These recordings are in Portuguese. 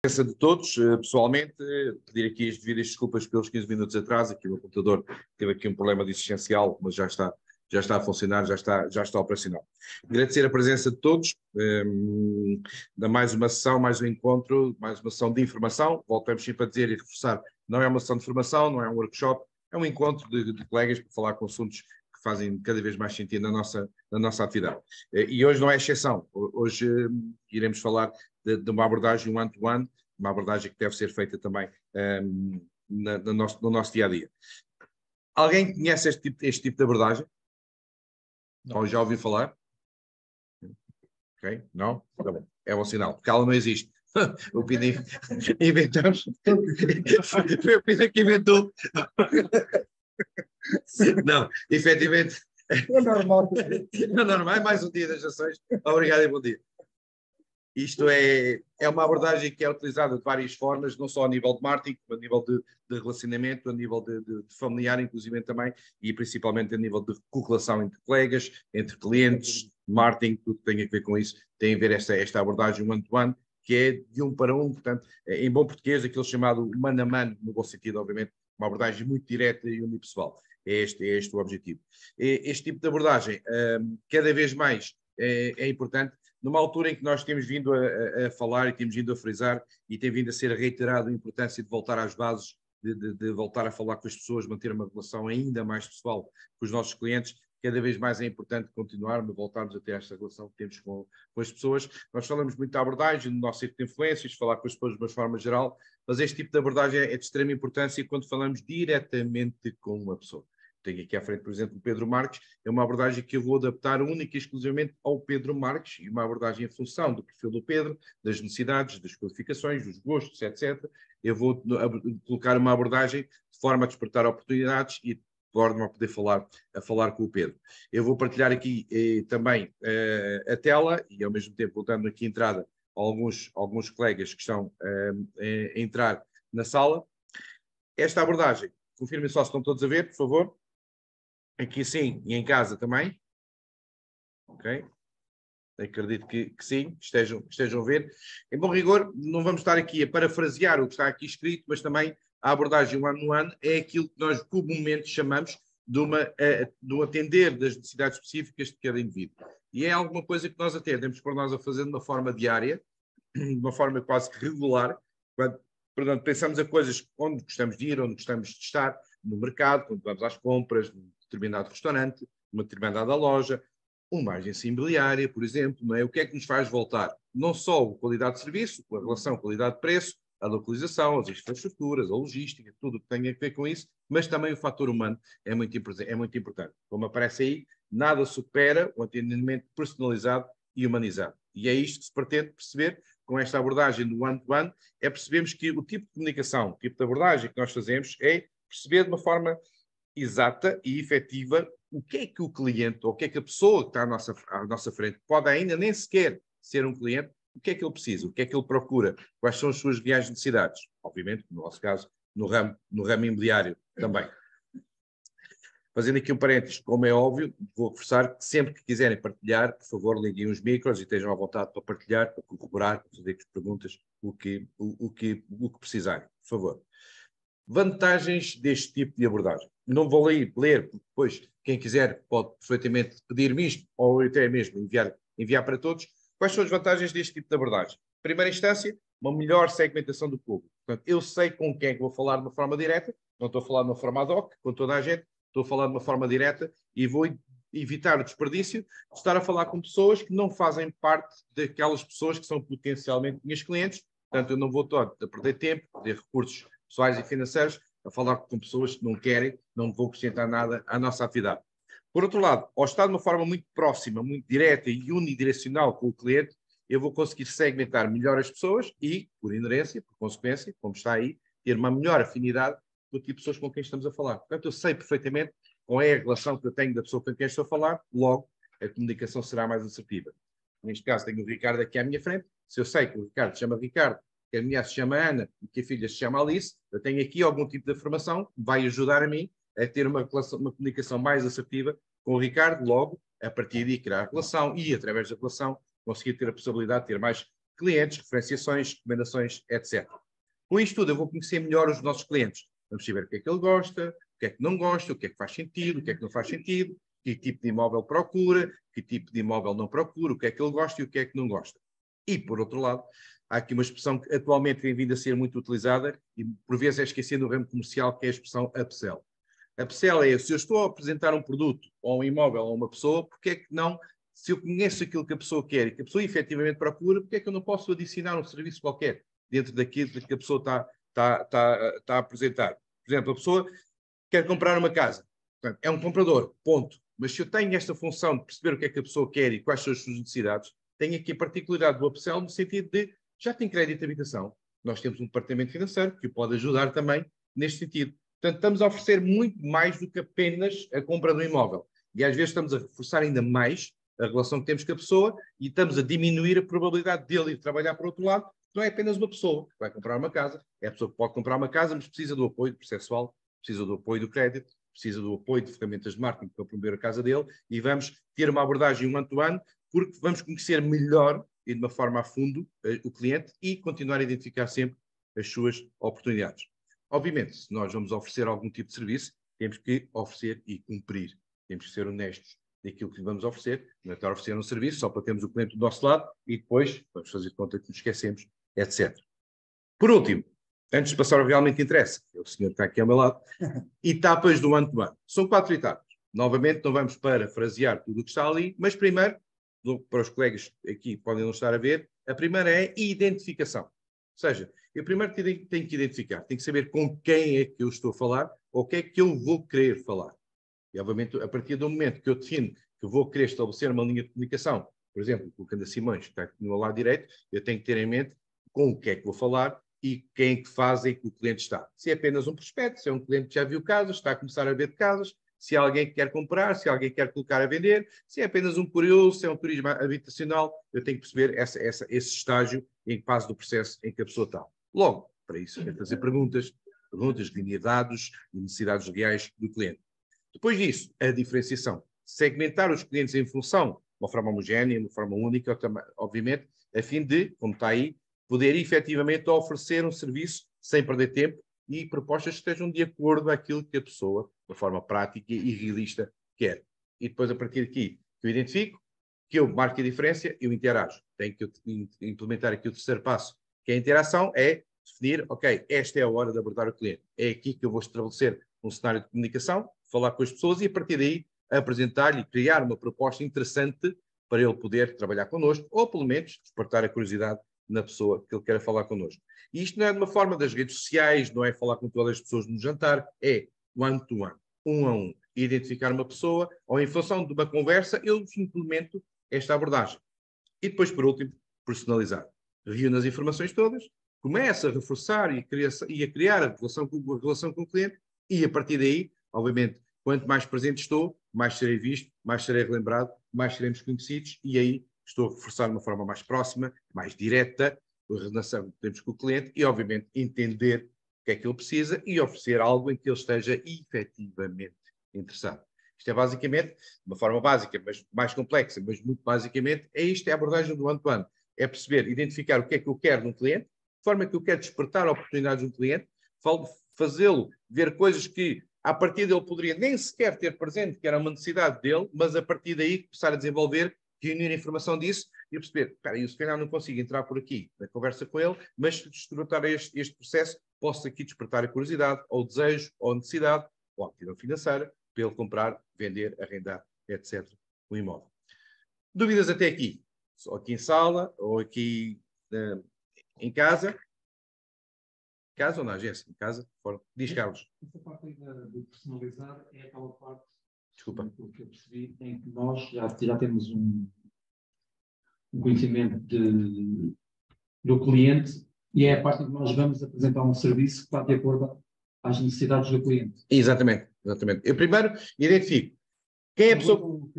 Presença de todos, pessoalmente, pedir aqui as devidas desculpas pelos 15 minutos atrás, aqui o meu computador teve aqui um problema de existencial, mas já está a funcionar, já está operacional. Agradecer a presença de todos, da mais uma sessão, mais um encontro, mais uma sessão de informação, voltamos sempre a dizer e reforçar, não é uma sessão de formação, não é um workshop, é um encontro de colegas para falar com assuntos que fazem cada vez mais sentido na nossa atividade. E hoje não é exceção, hoje iremos falar de uma abordagem one-to-one, uma abordagem que deve ser feita também no nosso dia-a-dia. Alguém conhece este tipo de abordagem? Não. Ou já ouviu falar? Ok? Não? Tá bom. É um sinal, porque ela não existe. O Pina inventamos. Foi o Pina que inventou. Não, efetivamente. É normal. É normal, é mais um dia das ações. Obrigado e bom dia. Isto é uma abordagem que é utilizada de várias formas, não só a nível de marketing, a nível de relacionamento, a nível de familiar, inclusive também, e principalmente a nível de correlação entre colegas, entre clientes, marketing, tudo que tem a ver com isso, tem a ver esta abordagem one-to-one, que é de um para um, portanto, em bom português, aquele chamado mano a mano, no bom sentido, obviamente, uma abordagem muito direta e unipessoal. É este o objetivo. Este tipo de abordagem, cada vez mais, é importante, numa altura em que nós temos vindo a falar e temos vindo a frisar e tem vindo a ser reiterado a importância de voltar às bases, de voltar a falar com as pessoas, manter uma relação ainda mais pessoal com os nossos clientes, cada vez mais é importante continuarmos, voltarmos a ter esta relação que temos com as pessoas. Nós falamos muito da abordagem, do nosso círculo de influências, falar com as pessoas de uma forma geral, mas este tipo de abordagem é de extrema importância quando falamos diretamente com uma pessoa. Tenho aqui à frente, por exemplo, o Pedro Marques, é uma abordagem que eu vou adaptar única e exclusivamente ao Pedro Marques, e uma abordagem em função do perfil do Pedro, das necessidades, das qualificações, dos gostos, etc. Eu vou colocar uma abordagem de forma a despertar oportunidades e de forma a poder falar com o Pedro. Eu vou partilhar aqui também a tela, e ao mesmo tempo vou dando aqui entrada a alguns colegas que estão a entrar na sala. Esta abordagem, confirmem só se estão todos a ver, por favor. Aqui sim, e em casa também. Ok? Acredito que sim, estejam a ver. Em bom rigor, não vamos estar aqui a parafrasear o que está aqui escrito, mas também a abordagem one-on-one é aquilo que nós comumente chamamos de um atender das necessidades específicas de cada indivíduo. E é alguma coisa que nós até temos por nós a fazer de uma forma diária, de uma forma quase que regular, quando pensamos a coisas onde gostamos de ir, onde gostamos de estar, no mercado, quando vamos às compras, num determinado restaurante, numa determinada loja, uma agência imobiliária, por exemplo, não é? O que é que nos faz voltar? Não só a qualidade de serviço, a relação qualidade-preço, a localização, as infraestruturas, a logística, tudo o que tem a ver com isso, mas também o fator humano é muito importante. Como aparece aí, nada supera o atendimento personalizado e humanizado. E é isto que se pretende perceber com esta abordagem do one-to-one, é percebermos que o tipo de comunicação, o tipo de abordagem que nós fazemos é perceber de uma forma exata e efetiva o que é que o cliente, ou o que é que a pessoa que está à nossa frente, pode ainda nem sequer ser um cliente, o que é que ele precisa, o que é que ele procura, quais são as suas reais necessidades. Obviamente, no nosso caso, no ramo imobiliário também. Fazendo aqui um parênteses, como é óbvio, vou reforçar que sempre que quiserem partilhar, por favor, liguem os micros e estejam à vontade para partilhar, para corroborar, para fazer perguntas, o que precisarem, por favor. Vantagens deste tipo de abordagem. Não vou ler, porque depois quem quiser pode perfeitamente pedir-me isto, ou até mesmo enviar para todos. Quais são as vantagens deste tipo de abordagem? Em primeira instância, uma melhor segmentação do público. Portanto, eu sei com quem é que vou falar de uma forma direta, não estou a falar de uma forma ad hoc, com toda a gente, estou a falar de uma forma direta e vou evitar o desperdício de estar a falar com pessoas que não fazem parte daquelas pessoas que são potencialmente minhas clientes. Portanto, eu não vou a perder tempo, perder recursos pessoais e financeiros, a falar com pessoas que não querem, não vou acrescentar nada à nossa atividade. Por outro lado, ao estar de uma forma muito próxima, muito direta e unidirecional com o cliente, eu vou conseguir segmentar melhor as pessoas e, por inerência, por consequência, como está aí, ter uma melhor afinidade do tipo de pessoas com quem estamos a falar. Portanto, eu sei perfeitamente qual é a relação que eu tenho da pessoa com quem estou a falar, logo a comunicação será mais assertiva. Neste caso, tenho o Ricardo aqui à minha frente. Se eu sei que o Ricardo se chama Ricardo, que a mulher se chama Ana e que a filha se chama Alice, eu tenho aqui algum tipo de informação que vai ajudar a mim a ter uma comunicação mais assertiva com o Ricardo, logo, a partir de criar a relação e, através da relação, conseguir ter a possibilidade de ter mais clientes, referenciações, recomendações, etc. Com isto tudo, eu vou conhecer melhor os nossos clientes. Vamos saber o que é que ele gosta, o que é que não gosta, o que é que faz sentido, o que é que não faz sentido, que tipo de imóvel procura, que tipo de imóvel não procura, o que é que ele gosta e o que é que não gosta. E, por outro lado, há aqui uma expressão que atualmente tem vindo a ser muito utilizada e, por vezes, é esquecida no ramo comercial, que é a expressão upsell. Upsell é, se eu estou a apresentar um produto ou um imóvel a uma pessoa, porque é que não, se eu conheço aquilo que a pessoa quer e que a pessoa efetivamente procura, porque é que eu não posso adicionar um serviço qualquer dentro daquilo que a pessoa está a apresentar? Por exemplo, a pessoa quer comprar uma casa. Portanto, é um comprador, ponto. Mas se eu tenho esta função de perceber o que é que a pessoa quer e quais são as suas necessidades, tenho aqui a particularidade do upsell no sentido de já tem crédito de habitação. Nós temos um departamento financeiro que o pode ajudar também neste sentido. Portanto, estamos a oferecer muito mais do que apenas a compra do imóvel. E às vezes estamos a reforçar ainda mais a relação que temos com a pessoa e estamos a diminuir a probabilidade dele ir trabalhar para o outro lado. Não é apenas uma pessoa que vai comprar uma casa, é a pessoa que pode comprar uma casa, mas precisa do apoio processual, precisa do apoio do crédito, precisa do apoio de ferramentas de marketing para promover a casa dele e vamos ter uma abordagem one-to-one porque vamos conhecer melhor e de uma forma a fundo o cliente e continuar a identificar sempre as suas oportunidades. Obviamente, se nós vamos oferecer algum tipo de serviço, temos que oferecer e cumprir. Temos que ser honestos daquilo que vamos oferecer, não é estar a oferecer um serviço só para termos o cliente do nosso lado e depois vamos fazer de conta que nos esquecemos, etc. Por último, antes de passar ao que realmente interessa, o senhor está aqui ao meu lado, etapas do one-to-one. São 4 etapas. Novamente, não vamos parafrasear tudo o que está ali, mas primeiro, para os colegas aqui que podem não estar a ver, a primeira é identificação. Ou seja, eu primeiro tenho que identificar, tenho que saber com quem é que eu estou a falar ou o que é que eu vou querer falar. E, obviamente, a partir do momento que eu defino que vou querer estabelecer uma linha de comunicação, por exemplo, colocando a Simões, que está aqui no meu lado direito, eu tenho que ter em mente com o que é que vou falar e quem é que faz em que o cliente está. Se é apenas um prospecto, se é um cliente que já viu casas, está a começar a ver de casas, se é alguém que quer comprar, se é alguém que quer colocar a vender, se é apenas um curioso, se é um turismo habitacional, eu tenho que perceber esse estágio em que fase do processo em que a pessoa está. Logo, para isso, é fazer perguntas de linha de dados e necessidades reais do cliente. Depois disso, a diferenciação. Segmentar os clientes em função de uma forma homogénea, uma forma única, obviamente, a fim de, como está aí, poder efetivamente oferecer um serviço sem perder tempo e propostas que estejam de acordo com aquilo que a pessoa, de forma prática e realista, quer. E depois, a partir daqui, que eu identifico, que eu marco a diferença, eu interajo. Tenho que implementar aqui o terceiro passo, que é a interação, é definir, ok, esta é a hora de abordar o cliente. É aqui que eu vou estabelecer um cenário de comunicação, falar com as pessoas e, a partir daí, apresentar-lhe e criar uma proposta interessante para ele poder trabalhar connosco, ou pelo menos despertar a curiosidade na pessoa que ele quer falar connosco. E isto não é de uma forma das redes sociais, não é falar com todas as pessoas no jantar, é one-to-one, um a um. Identificar uma pessoa, ou em função de uma conversa, eu implemento esta abordagem. E depois, por último, personalizar. Reúne as informações todas, começa a reforçar e a criar a relação com o cliente, e a partir daí, obviamente, quanto mais presente estou, mais serei visto, mais serei relembrado, mais seremos conhecidos, e aí estou a reforçar de uma forma mais próxima, mais direta, a relação que temos com o cliente e, obviamente, entender o que é que ele precisa e oferecer algo em que ele esteja efetivamente interessado. Isto é basicamente, de uma forma básica, mas mais complexa, mas muito basicamente, é a abordagem do one-to-one. É perceber, identificar o que é que eu quero de um cliente, de forma que eu quero despertar oportunidades de um cliente, fazê-lo ver coisas que, a partir dele, poderia nem sequer ter presente, que era uma necessidade dele, mas a partir daí começar a desenvolver, reunir informação disso e perceber, espera, eu se calhar não consigo entrar por aqui na conversa com ele, mas se desfrutar este processo, posso aqui despertar a curiosidade, ou o desejo, ou a necessidade, ou a aptidão financeira, para ele comprar, vender, arrendar, etc. o imóvel. Dúvidas até aqui? Ou aqui em sala, ou aqui em casa? Em casa ou na agência? Em casa? Fora. Diz, Carlos. Essa parte de personalizar é aquela parte, desculpa, do que eu percebi, em que nós já temos um conhecimento do cliente e é a parte em que nós vamos apresentar um serviço que está de acordo às necessidades do cliente. Exatamente, exatamente. Eu primeiro identifico quem é a pessoa...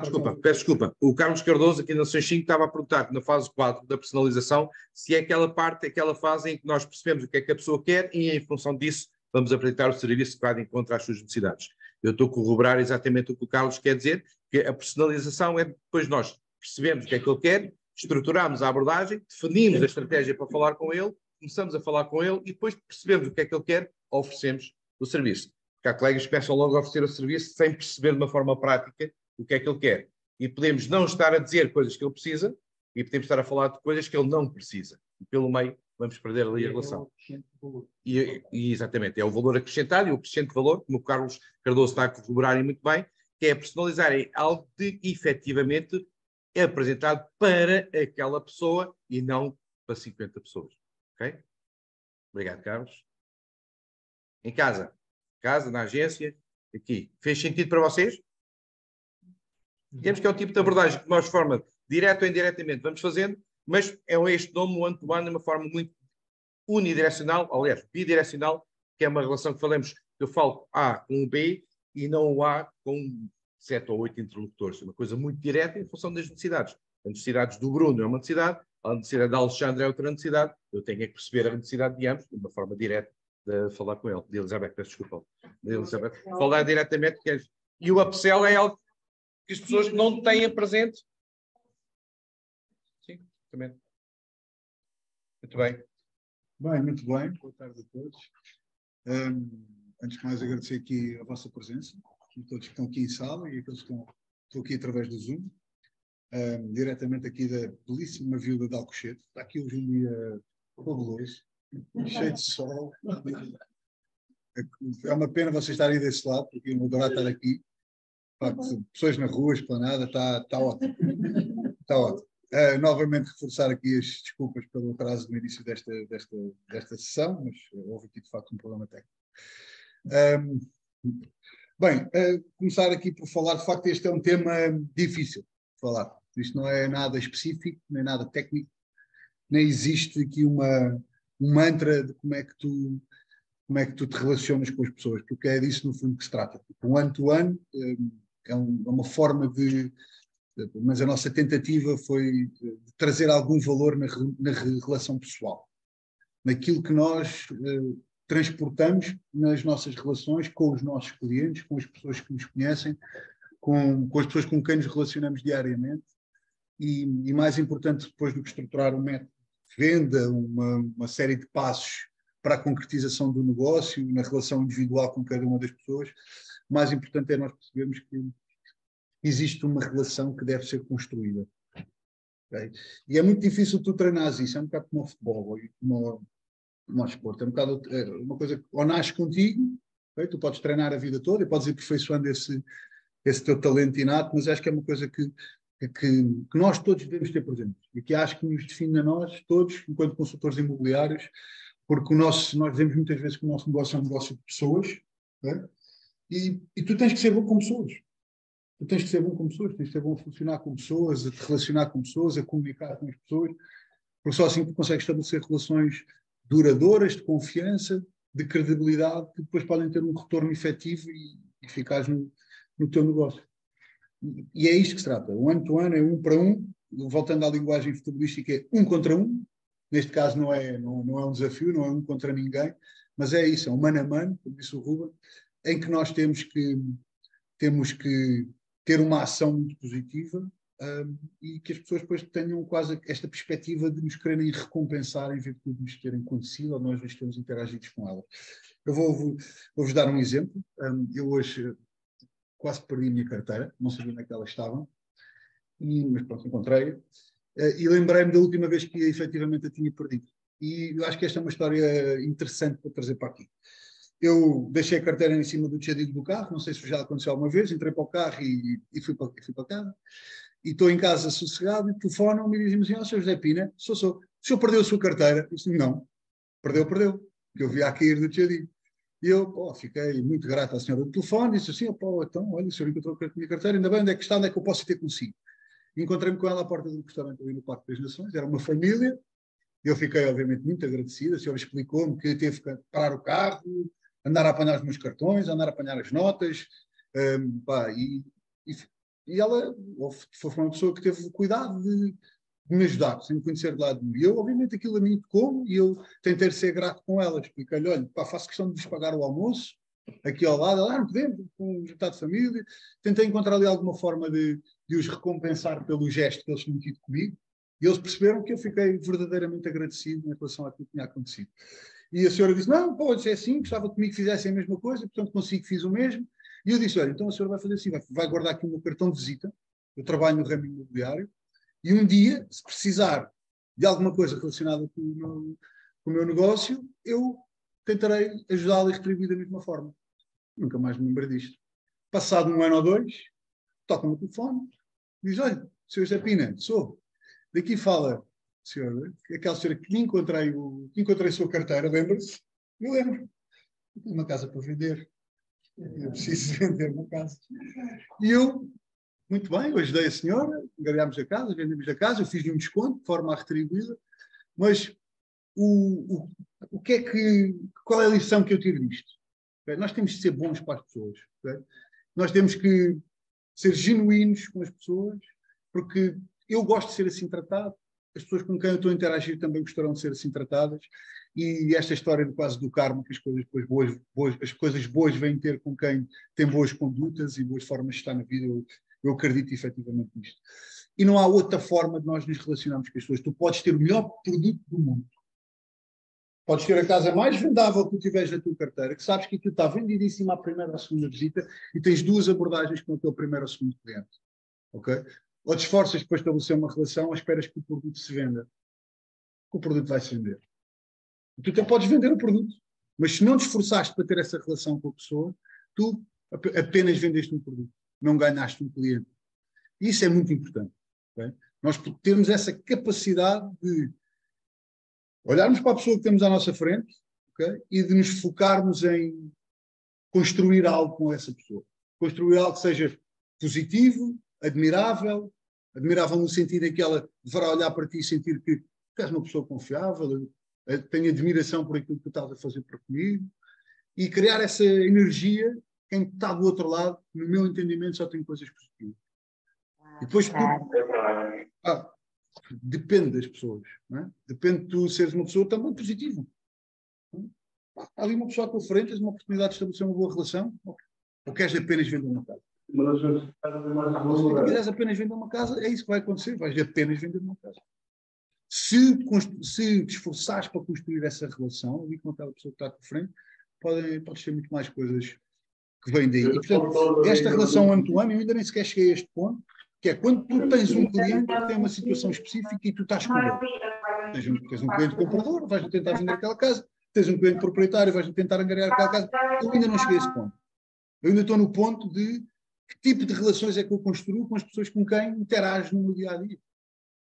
desculpa, peço desculpa. O Carlos Cardoso, aqui na Nações 5, estava a perguntar na fase 4 da personalização se é aquela parte, aquela fase em que nós percebemos o que é que a pessoa quer e, em função disso, vamos apresentar o serviço que vai de encontro às suas necessidades. Eu estou a corroborar exatamente o que o Carlos quer dizer, que a personalização é depois nós percebemos o que é que ele quer, estruturamos a abordagem, definimos a estratégia para falar com ele, começamos a falar com ele e depois percebemos o que é que ele quer, oferecemos o serviço. Porque há colegas que começam logo a oferecer o serviço sem perceber de uma forma prática o que é que ele quer. E podemos não estar a dizer coisas que ele precisa e podemos estar a falar de coisas que ele não precisa. E pelo meio vamos perder ali a relação. E exatamente, é o valor acrescentado e o acrescente valor, como o Carlos Cardoso está a corroborar muito bem, que é personalizar algo que efetivamente é apresentado para aquela pessoa e não para 50 pessoas. Ok? Obrigado, Carlos. Em casa, na agência, aqui. Fez sentido para vocês? Digamos que é o tipo de abordagem que nós, de forma direta ou indiretamente, vamos fazendo, mas é este nome, o one-to-one, de uma forma muito unidirecional, aliás, bidirecional, que é uma relação que falamos, que eu falo A com o B e não o A com 7 ou 8 interlocutores. É uma coisa muito direta em função das necessidades. As necessidades do Bruno é uma necessidade, a necessidade da Alexandre é outra necessidade. Eu tenho é que perceber a necessidade de ambos de uma forma direta de falar com ele. De Elizabeth, peço desculpa. De Elizabeth. Falar diretamente. E o upsell é algo que as pessoas não têm presente. Sim, também. Muito bem. Bem, muito bem. Boa tarde a todos. Antes de mais, agradecer aqui a vossa presença, todos que estão aqui em sala e aqueles que estão aqui através do Zoom. Diretamente aqui da belíssima vila de Alcochete. Está aqui hoje um dia fabuloso, cheio de sol. É uma pena vocês estarem desse lado, porque eu adoro estar aqui. Pessoas na rua, esplanada, está ótimo. Está ótimo. Novamente reforçar aqui as desculpas pelo atraso no início desta sessão, mas houve aqui de facto um problema técnico. Começar aqui por falar, de facto este é um tema difícil de falar. Isto não é nada específico, nem nada técnico, nem existe aqui um mantra de como é que tu te relacionas com as pessoas, porque é disso no fundo que se trata. O one-to-one é uma forma mas a nossa tentativa foi de trazer algum valor na relação pessoal, naquilo que nós transportamos nas nossas relações com os nossos clientes, com as pessoas que nos conhecem, com as pessoas com quem nos relacionamos diariamente e mais importante depois do que estruturar um método de venda, uma série de passos para a concretização do negócio, na relação individual com cada uma das pessoas, o mais importante é nós percebermos que existe uma relação que deve ser construída. Okay? E é muito difícil tu treinares isso, é um bocado como o futebol, ou como o esporte, é um bocado uma coisa que ou nasce contigo, okay? Tu podes treinar a vida toda e podes ir aperfeiçoando esse teu talento inato, mas acho que é uma coisa que nós todos devemos ter presente e que acho que nos define a nós todos, enquanto consultores imobiliários, porque nós dizemos muitas vezes que o nosso negócio é um negócio de pessoas, okay? E tu tens que ser bom com pessoas. Tu tens que ser bom com pessoas, tens que ser bom a funcionar com pessoas, a te relacionar com pessoas, a comunicar com as pessoas, porque só assim tu consegues estabelecer relações duradouras, de confiança, de credibilidade, que depois podem ter um retorno efetivo e eficaz no teu negócio. E é isto que se trata. O one-to-one é um para um, voltando à linguagem futebolística, é um contra um. Neste caso não é um desafio, não é um contra ninguém, mas é isso, é um mano a mano, como disse o Ruben, em que nós temos que ter uma ação muito positiva e que as pessoas depois tenham quase esta perspectiva de nos quererem recompensar em virtude de nos terem conhecido ou nós nos termos interagido com elas. Eu vou-vos dar um exemplo. Eu hoje quase perdi a minha carteira, não sabia onde é que ela estava, mas pronto, encontrei-a. E lembrei-me da última vez que efetivamente a tinha perdido. E eu acho que esta é uma história interessante para trazer para aqui. Eu deixei a carteira em cima do tejadilho do carro, não sei se já aconteceu alguma vez, entrei para o carro e fui para casa. E estou em casa sossegado e telefonam-me e dizem-me assim, Sr. José Pina, sou. O senhor perdeu a sua carteira? Eu disse, não, perdeu. Que eu vi a cair do tejadilho. E eu fiquei muito grato à senhora do telefone, disse assim, então, olha, o senhor encontrou a minha carteira, ainda bem, onde é que está, onde é que eu posso ter consigo? E encontrei-me com ela à porta de um restaurante ali no Parque das Nações, era uma família, eu fiquei obviamente muito agradecido, a senhora explicou-me que teve que parar o carro, andar a apanhar os meus cartões, andar a apanhar as notas, e ela foi uma pessoa que teve cuidado de me ajudar, sem me conhecer de lado nenhum. E eu, obviamente, aquilo a mim tocou e eu tentei ser grato com ela. Expliquei-lhe, olha, faço questão de vos pagar o almoço, aqui ao lado. Ela, não podemos, com um jantar de família. Tentei encontrar ali alguma forma de os recompensar pelo gesto que eles tinham tido comigo. E eles perceberam que eu fiquei verdadeiramente agradecido em relação àquilo que tinha acontecido. E a senhora disse, não, pode ser assim, gostava comigo que fizessem a mesma coisa, portanto consigo que fiz o mesmo. E eu disse, olha, então a senhora vai fazer assim, vai guardar aqui o meu cartão de visita, eu trabalho no ramo imobiliário, e um dia, se precisar de alguma coisa relacionada com o meu negócio, eu tentarei ajudá-lo e retribuir da mesma forma. Nunca mais me lembrei disto. Passado 1 ano ou 2, toca-me o telefone, diz, olha, Sr. José Pina, sou. Daqui fala, senhora, aquela senhora que encontrei a sua carteira, lembra-se? Eu lembro. Eu tenho uma casa para vender. Eu preciso vender uma casa. E eu, muito bem, eu ajudei a senhora, angariámos a casa, vendemos a casa, eu fiz-lhe um desconto, de forma a retribuí-la, mas qual é a lição que eu tiro disto? Okay? Nós temos de ser bons para as pessoas. Okay? Nós temos que ser genuínos com as pessoas, porque eu gosto de ser assim tratado, as pessoas com quem eu estou a interagir também gostarão de ser assim tratadas, e esta história quase do karma, que as coisas boas vêm ter com quem tem boas condutas e boas formas de estar na vida, eu acredito efetivamente nisto. E não há outra forma de nós nos relacionarmos com as pessoas. Tu podes ter o melhor produto do mundo, podes ter a casa mais vendável que tu tiveres na tua carteira, que sabes que aquilo está vendidíssimo à primeira ou à segunda visita, e tens 2 abordagens com o teu primeiro ou segundo cliente. Ok? Ou te esforças para estabelecer uma relação ou esperas que o produto se venda. Que o produto vai se vender. Tu até podes vender o produto, mas se não te esforçaste para ter essa relação com a pessoa, tu apenas vendeste um produto, não ganhaste um cliente. E isso é muito importante. Okay? Nós temos essa capacidade de olharmos para a pessoa que temos à nossa frente, okay? E de nos focarmos em construir algo com essa pessoa. Construir algo que seja positivo, admirável no sentido em que ela deverá olhar para ti e sentir que tu és uma pessoa confiável, tenho admiração por aquilo que tu estás a fazer para comigo, e criar essa energia. Quem está do outro lado, no meu entendimento, só tem coisas positivas. E depois depende das pessoas, não é? Depende de tu seres uma pessoa também positiva. Há ali uma pessoa à tua frente, tens uma oportunidade de estabelecer uma boa relação, ou queres apenas vender uma casa? Se tu quiseres apenas vender uma casa, é isso que vai acontecer, vais apenas vender uma casa. Se te esforçares para construir essa relação ali com aquela pessoa que está à tua frente, pode ser muito mais coisas que vêm daí. E, portanto, esta relação ano-to-ano, eu ainda nem sequer cheguei a este ponto, que é quando tu tens um cliente que tem uma situação específica e tu estás com ele. Tens um cliente comprador, vais tentar vender aquela casa. Tens um cliente proprietário, vais tentar angariar aquela casa. Eu ainda não cheguei a esse ponto. Eu ainda estou no ponto de que tipo de relações é que eu construo com as pessoas com quem interajo no meu dia-a-dia.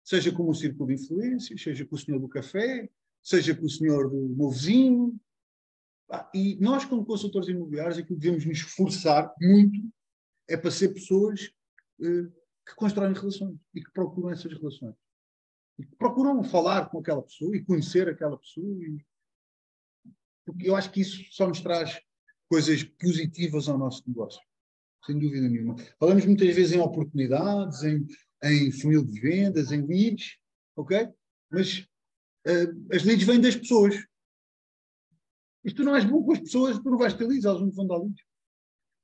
Seja com o círculo de influências, seja com o senhor do café, seja com o senhor do meu vizinho. E nós, como consultores imobiliários, aquilo que devemos nos esforçar muito é para ser pessoas que constroem relações e que procuram essas relações. E que procuram falar com aquela pessoa e conhecer aquela pessoa. Porque eu acho que isso só nos traz coisas positivas ao nosso negócio. Sem dúvida nenhuma. Falamos muitas vezes em oportunidades, em funil de vendas, em leads, ok? Mas as leads vêm das pessoas. E se tu não és bom com as pessoas, tu não vais ter leads, elas não te vão dar leads.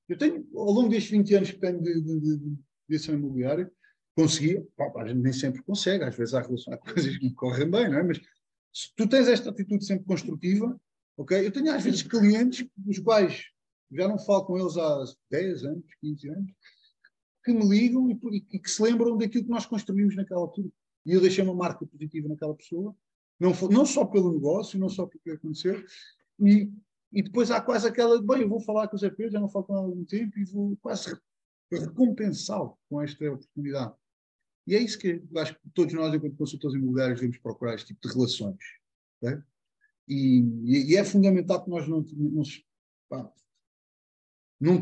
Eu tenho, ao longo destes 20 anos que tenho de ação imobiliária, consegui, a gente nem sempre consegue, às vezes há coisas que me correm bem, não é? Mas se tu tens esta atitude sempre construtiva, ok? Eu tenho às vezes clientes dos quais já não falo com eles há 10 anos, 15 anos, que me ligam e que se lembram daquilo que nós construímos naquela altura. E eu deixei uma marca positiva naquela pessoa, não só pelo negócio, não só porque aconteceu, e depois há quase aquela, bem, eu vou falar com o Zé Pedro, já não falo com ele há algum tempo, e vou quase recompensá-lo com esta oportunidade. E é isso que eu acho que todos nós, enquanto consultores imobiliários, devemos procurar este tipo de relações. Okay? E é fundamental que nós não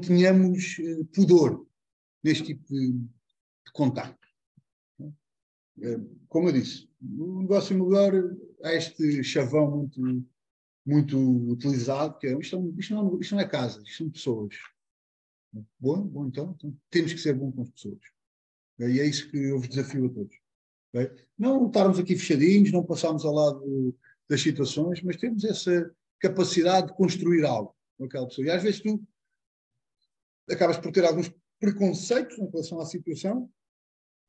tenhamos pudor neste tipo de contato. Como eu disse, no negócio imobiliário há este chavão muito utilizado, que é isto não é casa, isto são pessoas. Bom, então temos que ser bons com as pessoas. E é isso que eu vos desafio a todos. Okay? Não estarmos aqui fechadinhos, não passarmos ao lado das situações, mas temos essa capacidade de construir algo com aquela pessoa. E às vezes tu acabas por ter alguns preconceitos em relação à situação,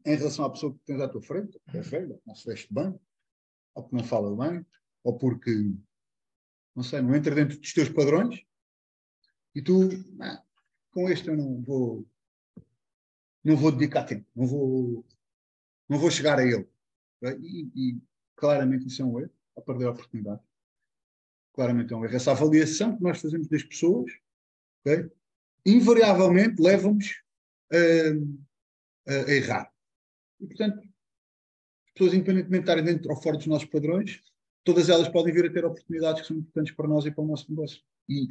em relação à pessoa que tens à tua frente, ou porque é velha, ou não se veste bem, ou porque não fala bem, ou porque, não sei, não entra dentro dos teus padrões, e tu, com este eu não vou dedicar tempo, não vou chegar a ele. E claramente isso é um erro, a perder a oportunidade. Claramente é um erro. Essa avaliação que nós fazemos das pessoas, okay, invariavelmente leva-nos a errar. E, portanto, as pessoas, independentemente de estarem dentro ou fora dos nossos padrões, todas elas podem vir a ter oportunidades que são importantes para nós e para o nosso negócio. E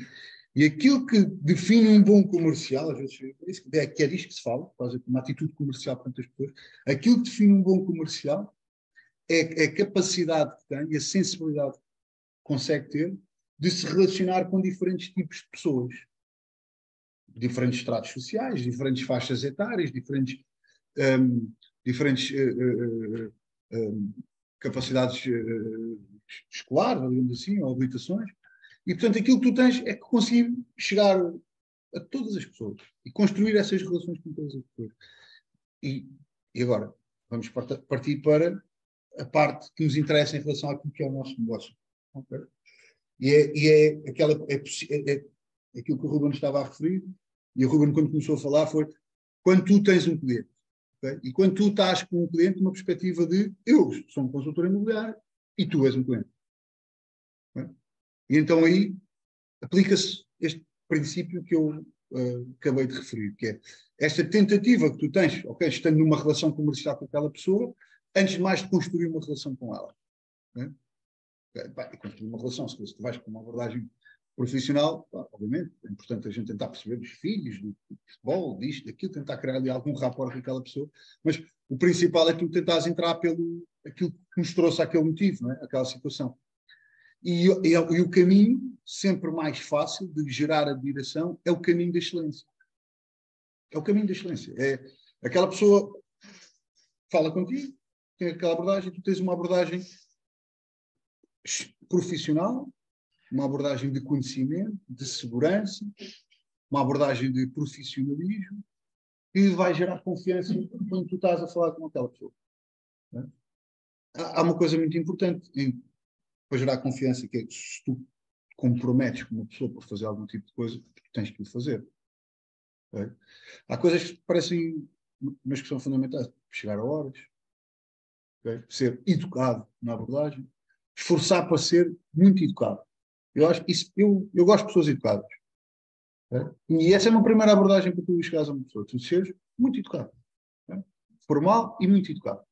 aquilo que define um bom comercial, às vezes é disto que se fala, quase uma atitude comercial perante as pessoas, aquilo que define um bom comercial é a capacidade que tem e a sensibilidade que consegue ter de se relacionar com diferentes tipos de pessoas. Diferentes estratos sociais, diferentes faixas etárias, diferentes capacidades escolares, digamos assim, ou habilitações. E, portanto, aquilo que tu tens é que conseguir chegar a todas as pessoas e construir essas relações com todas as pessoas. E agora, vamos partir para a parte que nos interessa em relação àquilo que é o nosso negócio. Okay? Aquilo que o Ruben estava a referir, e o Ruben, quando começou a falar, foi quando tu tens um cliente. Okay? E quando tu estás com um cliente numa perspectiva de eu sou um consultor imobiliário e tu és um cliente. Okay? E então aí aplica-se este princípio que eu acabei de referir, que é esta tentativa que tu tens, ok, estando numa relação comercial com aquela pessoa, antes de mais de construir uma relação com ela. Okay? E construir uma relação, se tu vais com uma abordagem profissional, obviamente, é importante a gente tentar perceber dos filhos, do futebol, disto, daquilo, tentar criar ali algum rapport com aquela pessoa, mas o principal é tu tentares entrar pelo aquilo que nos trouxe àquele motivo, não é? Aquela situação. E o caminho sempre mais fácil de gerar admiração é o caminho da excelência. É o caminho da excelência. É aquela pessoa fala contigo, tem aquela abordagem, tu tens uma abordagem profissional, uma abordagem de conhecimento, de segurança, uma abordagem de profissionalismo, que vai gerar confiança quando tu estás a falar com aquela pessoa. Há uma coisa muito importante para gerar confiança, que é que se tu te comprometes com uma pessoa para fazer algum tipo de coisa, tu tens que o fazer. Okay? Há coisas que parecem, mas que são fundamentais. Chegar a horas, okay? Ser educado na abordagem, esforçar para ser muito educado. Eu acho que isso, eu gosto de pessoas educadas. Okay? E essa é uma primeira abordagem para tu chegares a uma pessoa. Tu seres muito educado. Okay? Formal e muito educado.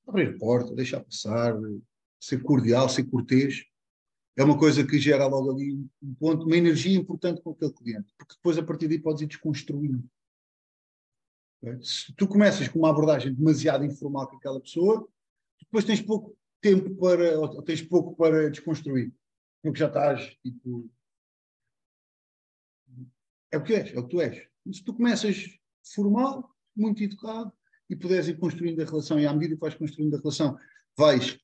Abrir a porta, deixar passar, ser cordial, ser cortês, é uma coisa que gera logo ali um ponto, uma energia importante com aquele cliente, porque depois a partir daí podes ir desconstruindo. Se tu começas com uma abordagem demasiado informal com aquela pessoa, depois tens pouco tempo ou tens pouco para desconstruir, porque já estás tipo... É o que és, é o que tu és. Se tu começas formal, muito educado, e puderes ir construindo a relação, e à medida que vais construindo a relação, vais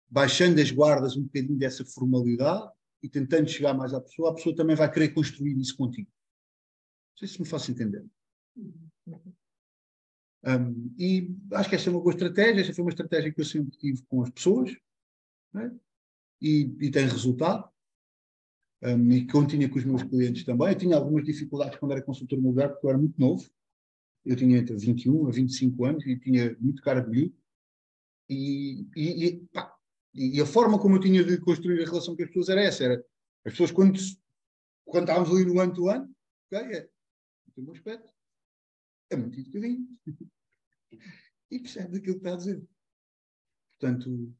baixando as guardas um bocadinho dessa formalidade e tentando chegar mais à pessoa, a pessoa também vai querer construir isso contigo. Não sei se me faço entender. E acho que esta é uma boa estratégia, esta foi uma estratégia que eu sempre tive com as pessoas, né? e tem resultado. E que eu tinha com os meus clientes também. Eu tinha algumas dificuldades quando era consultor imobiliário, porque eu era muito novo. Eu tinha entre 21 a 25 anos e tinha muito cara de miúdo. E a forma como eu tinha de construir a relação com as pessoas era essa. Era, as pessoas, quando estávamos ali no ano-to-ano, okay, tem um bom aspecto, é muito educadinho. E percebe aquilo que está a dizer. Portanto,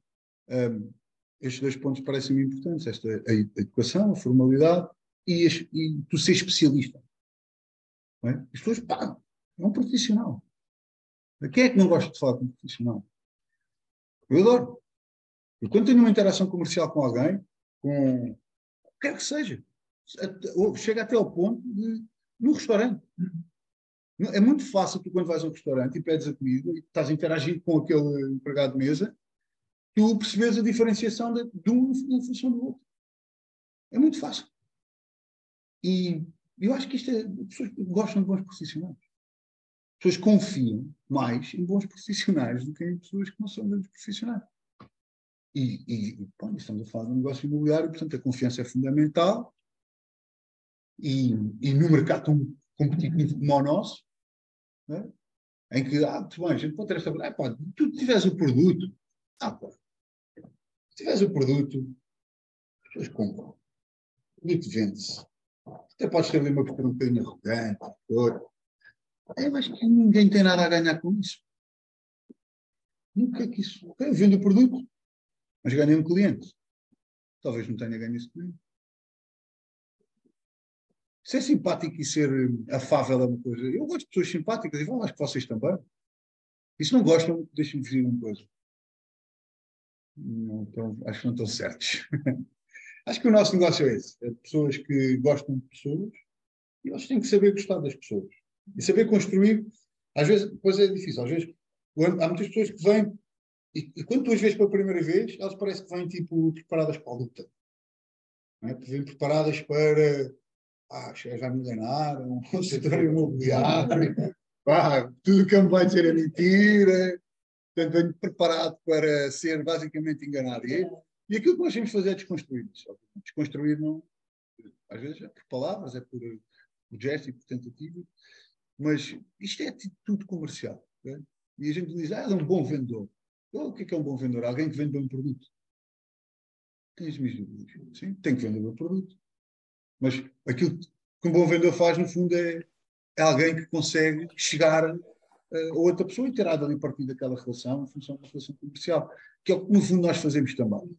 estes dois pontos parecem-me importantes. A educação, a formalidade e tu ser especialista. Não é? As pessoas, é um profissional. Quem é que não gosta de falar com um profissional? Eu adoro. Eu, quando tenho uma interação comercial com alguém, com quer que seja, chega até ao ponto de, no restaurante. É muito fácil tu, quando vais a um restaurante e pedes a comida e estás a interagir com aquele empregado de mesa, tu percebes a diferenciação de um em função do outro. É muito fácil. E eu acho que isto as pessoas gostam de bons profissionais. pessoas confiam mais em bons profissionais do que em pessoas que não são grandes profissionais. Bom, estamos a falar de um negócio imobiliário, portanto, a confiança é fundamental. E no mercado tão competitivo como o nosso, né, em que, muito bem, a gente pode ter esta... tu tiveres o produto, se tiveres o produto, as pessoas compram. O produto vende-se. Até podes ter ali uma postura um bocadinho arrogante, eu acho que ninguém tem nada a ganhar com isso. Nunca é que isso... Eu vendo o produto, mas ganhei um cliente. Talvez não tenha ganho esse cliente. Ser simpático e ser afável é uma coisa. Eu gosto de pessoas simpáticas e acho que vocês também. E se não gostam, deixem-me dizer uma coisa. Acho que não estão certos. Acho que o nosso negócio é esse. É de pessoas que gostam de pessoas e eles têm que saber gostar das pessoas. E saber construir. Às vezes, depois é difícil. Às vezes, há muitas pessoas que vêm e quando tu as vês pela primeira vez, elas parecem que vêm tipo preparadas para a luta. Não é? Vêm preparadas para... já me enganaram, o setor imobiliário, tudo que me vai dizer é mentira. Portanto, venho preparado para ser basicamente enganado. E aquilo que nós temos de fazer é desconstruir isso. Desconstruir não, às vezes é por palavras, é por gesto e por tentativa, mas isto é atitude comercial. É? E a gente diz, é um bom vendedor. O que é um bom vendedor? Alguém que vende bem um produto. Tem as minhas dúvidas. Sim, tem que vender bem um produto. Mas aquilo que um bom vendedor faz, no fundo, é alguém que consegue chegar a outra pessoa e tirar dali partido daquela relação em função da relação comercial. Que é o que, no fundo, nós fazemos também.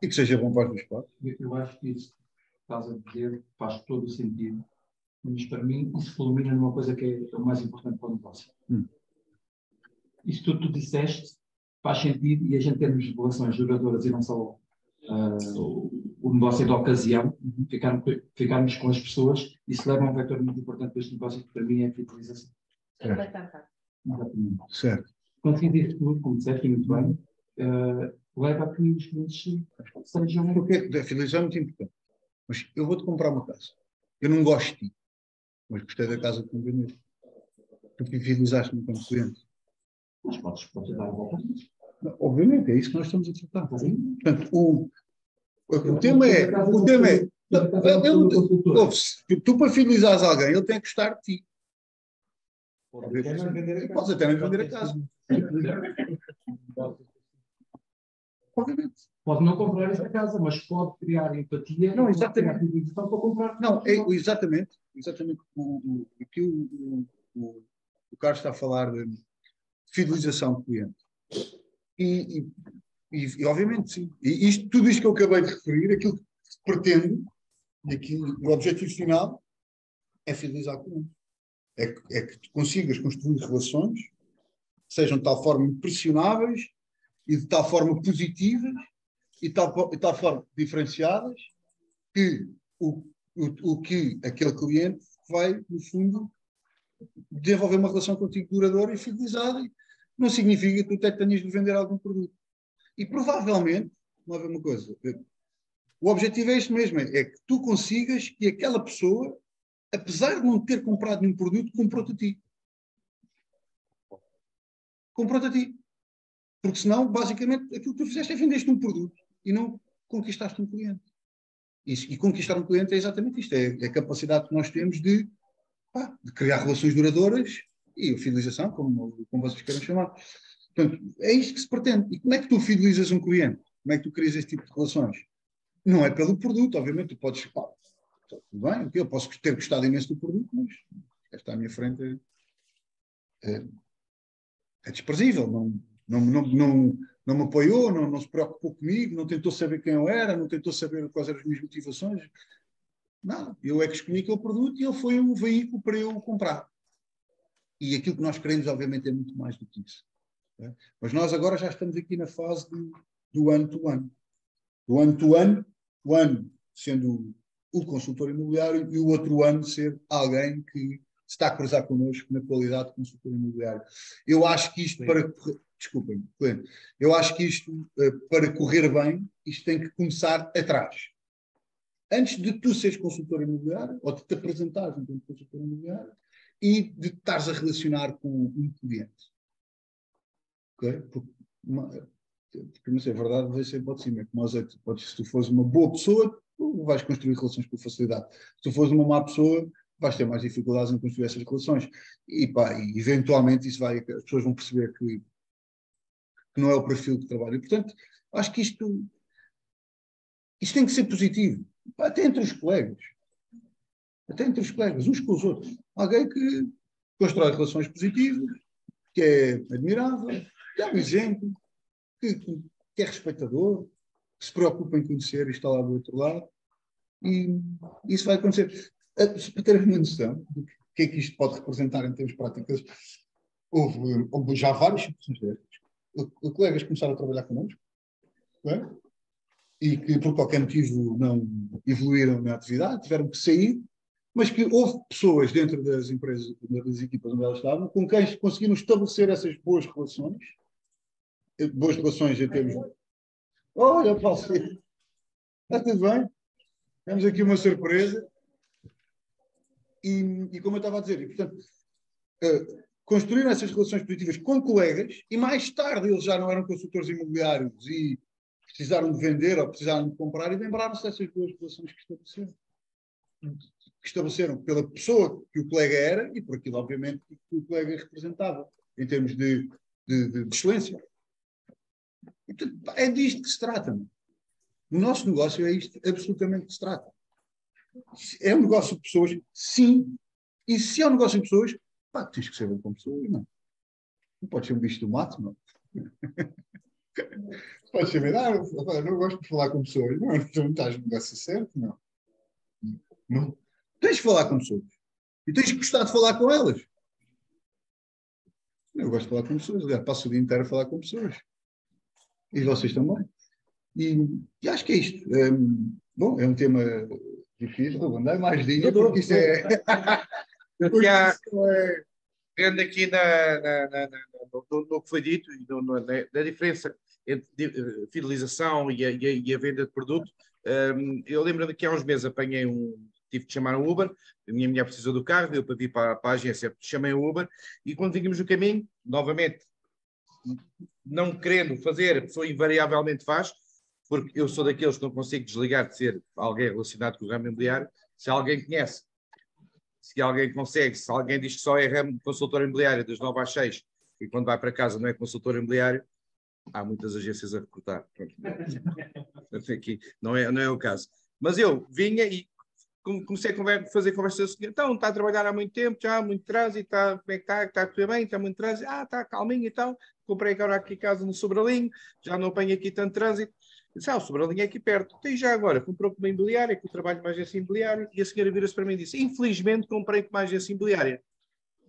E que seja bom para os dois partes. Eu acho que isso que estás a dizer faz todo o sentido. Mas, para mim, isso culmina numa coisa que é o mais importante para o negócio. Isso tudo que tu disseste faz sentido e a gente termos relações duradouras e não só o negócio da ocasião, ficarmos com as pessoas, isso leva a um vetor muito importante para este negócio, que para mim é a fidelização. Exatamente. Certo. Conseguir isso tudo, como disseste muito bem, leva a que os clientes sejam... Porque a fidelização é muito importante. Mas eu vou-te comprar uma casa. Eu não gosto de ti, mas gostei da casa que me vendeste. Tu fidelizaste-me como cliente. Mas podes dar a volta nisso. Obviamente, é isso que nós estamos a tratar. Portanto, o tema é... Tu, para fidelizares alguém, ele tem que gostar de ti. Podes até nem vender a casa. Obviamente. Pode não comprar esta casa, mas pode criar empatia. Não, exatamente. Criar fidelização para comprar. Não, exatamente. O Carlos está a falar de fidelização do cliente. E obviamente, sim. E tudo isto que eu acabei de referir, aquilo que se pretende, e o objetivo final é fidelizar o cliente. É que tu consigas construir relações que sejam de tal forma impressionáveis e de tal forma positivas e de tal forma diferenciadas que o que aquele cliente vai, no fundo, desenvolver uma relação contigo duradoura e fidelizada. Não significa que tu até tenhas de vender algum produto. E provavelmente, vamos ver uma coisa, o objetivo é este mesmo, é que tu consigas que aquela pessoa, apesar de não ter comprado nenhum produto, comprou-te a ti. Comprou-te a ti. Porque senão, basicamente, aquilo que tu fizeste é vendeste um produto e não conquistaste um cliente. E conquistar um cliente é exatamente isto, é a capacidade que nós temos de criar relações duradouras e a fidelização, como vocês queiram chamar. Portanto, é isto que se pretende. E como é que tu fidelizas um cliente? Como é que tu crias este tipo de relações? Não é pelo produto, obviamente. Tu podes... tudo bem, eu posso ter gostado imenso do produto, mas esta à minha frente é desprezível. Não me apoiou, não se preocupou comigo, não tentou saber quem eu era, não tentou saber quais eram as minhas motivações. Nada. Eu é que escolhi aquele produto e ele foi um veículo para eu comprar. E aquilo que nós queremos, obviamente, é muito mais do que isso. Mas nós agora já estamos aqui na fase do ano-to-ano. Do ano-to-ano, o ano sendo o consultor imobiliário e o outro ano ser alguém que está a cruzar connosco na qualidade de consultor imobiliário. Eu acho que isto para... Desculpem, eu acho que isto, para correr bem, isto tem que começar atrás. Antes de tu seres consultor imobiliário, ou de te apresentares enquanto consultor imobiliário, e de estares a relacionar com um cliente. Okay? Porque não sei, a verdade vai ser pode sim, como azeite. Se tu fores uma boa pessoa, tu vais construir relações com facilidade. Se tu fores uma má pessoa, vais ter mais dificuldades em construir essas relações. E eventualmente as pessoas vão perceber que não é o perfil de trabalho. E, portanto, acho que isto tem que ser positivo. Até entre os colegas. Até entre os colegas, uns com os outros. Alguém que constrói relações positivas, que é admirável, que é um exemplo, que é respeitador, que se preocupa em conhecer e está lá do outro lado. E isso vai acontecer. Para ter uma noção do que é que isto pode representar em termos práticos, houve já várias situações destas. Colegas começaram a trabalhar connosco, não é? E que por qualquer motivo não evoluíram na atividade, tiveram que sair, mas que houve pessoas dentro das empresas, das equipas onde elas estavam, com quem conseguiram estabelecer essas boas relações em termos de... Olha, Paulo, está tudo bem? Temos aqui uma surpresa. E como eu estava a dizer, e, portanto, construíram essas relações positivas com colegas e mais tarde eles já não eram consultores imobiliários e precisaram de vender ou precisaram de comprar e lembraram-se dessas duas relações que estabeleceram pela pessoa que o colega era e por aquilo, obviamente, que o colega representava em termos de excelência. E, portanto, é disto que se trata. O nosso negócio é isto absolutamente que se trata. É um negócio de pessoas, sim. E se é um negócio de pessoas, tens que ser bom com pessoas, não. Não pode ser um bicho do mato, não. Pode ser não gosto de falar com pessoas. Não, tu não estás no negócio certo, não. Não. Tens de falar com pessoas. E tens de gostar de falar com elas. Eu gosto de falar com pessoas. Aliás, passo o dia inteiro a falar com pessoas. E vocês também. E acho que é isto. Bom, é um tema difícil. Vou mandar mais dias, porque isso é... Vendo aqui no que foi dito, na diferença entre fidelização e a venda de produto, eu lembro-me que há uns meses tive de chamar um Uber, a minha mulher precisou do carro, eu para vir para a agência, chamei um Uber, e quando vínhamos no caminho, novamente, não querendo fazer, a pessoa invariavelmente faz, porque eu sou daqueles que não consigo desligar de ser alguém relacionado com o ramo imobiliário. Se alguém conhece, se alguém consegue, se alguém diz que só é consultor imobiliário das 9 às 6 e quando vai para casa não é consultor imobiliário, há muitas agências a recrutar. Aqui não é o caso. Mas eu vinha e comecei a fazer conversas. Então, está a trabalhar há muito tempo, já há muito trânsito, como é que está? Está a correr bem? Está muito trânsito? Está calminho e tal. Comprei agora aqui casa no Sobralinho, já não apanho aqui tanto trânsito. Disse, o Sobralinho é aqui perto. Tem já agora, comprou com uma imobiliária, que eu trabalho numa agência imobiliária, e a senhora vira-se para mim e disse, infelizmente comprei com uma agência imobiliária.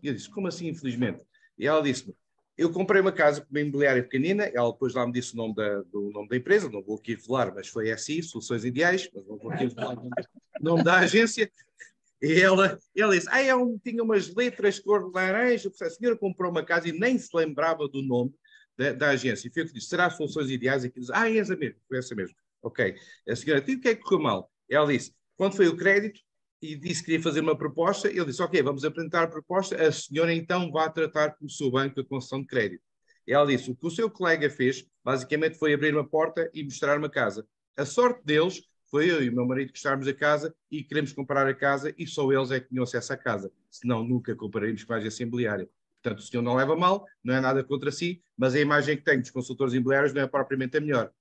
E eu disse, como assim infelizmente? E ela disse-me, eu comprei uma casa com uma imobiliária pequenina, ela depois lá me disse o nome da empresa, não vou aqui revelar, mas foi SI, Soluções Ideais, mas não vou aqui revelar o nome da agência. E ela disse, tinha umas letras cor de laranja, a senhora comprou uma casa e nem se lembrava do nome da agência. E foi o que disse, será Soluções Ideais? E disse, essa mesmo, foi essa mesmo. Ok. A senhora, o que é que correu mal? Ela disse, quando foi o crédito, e disse que queria fazer uma proposta, ele disse, ok, vamos apresentar a proposta, a senhora então vai tratar com o seu banco a concessão de crédito. E ela disse, o que o seu colega fez, basicamente foi abrir uma porta e mostrar uma casa. A sorte deles foi eu e o meu marido que estávamos a casa e queremos comprar a casa e só eles é que tinham acesso à casa. Senão nunca compraríamos com a agência imobiliária. Portanto, o senhor não leva mal, não é nada contra si, mas a imagem que tem dos consultores imobiliários não é propriamente a melhor.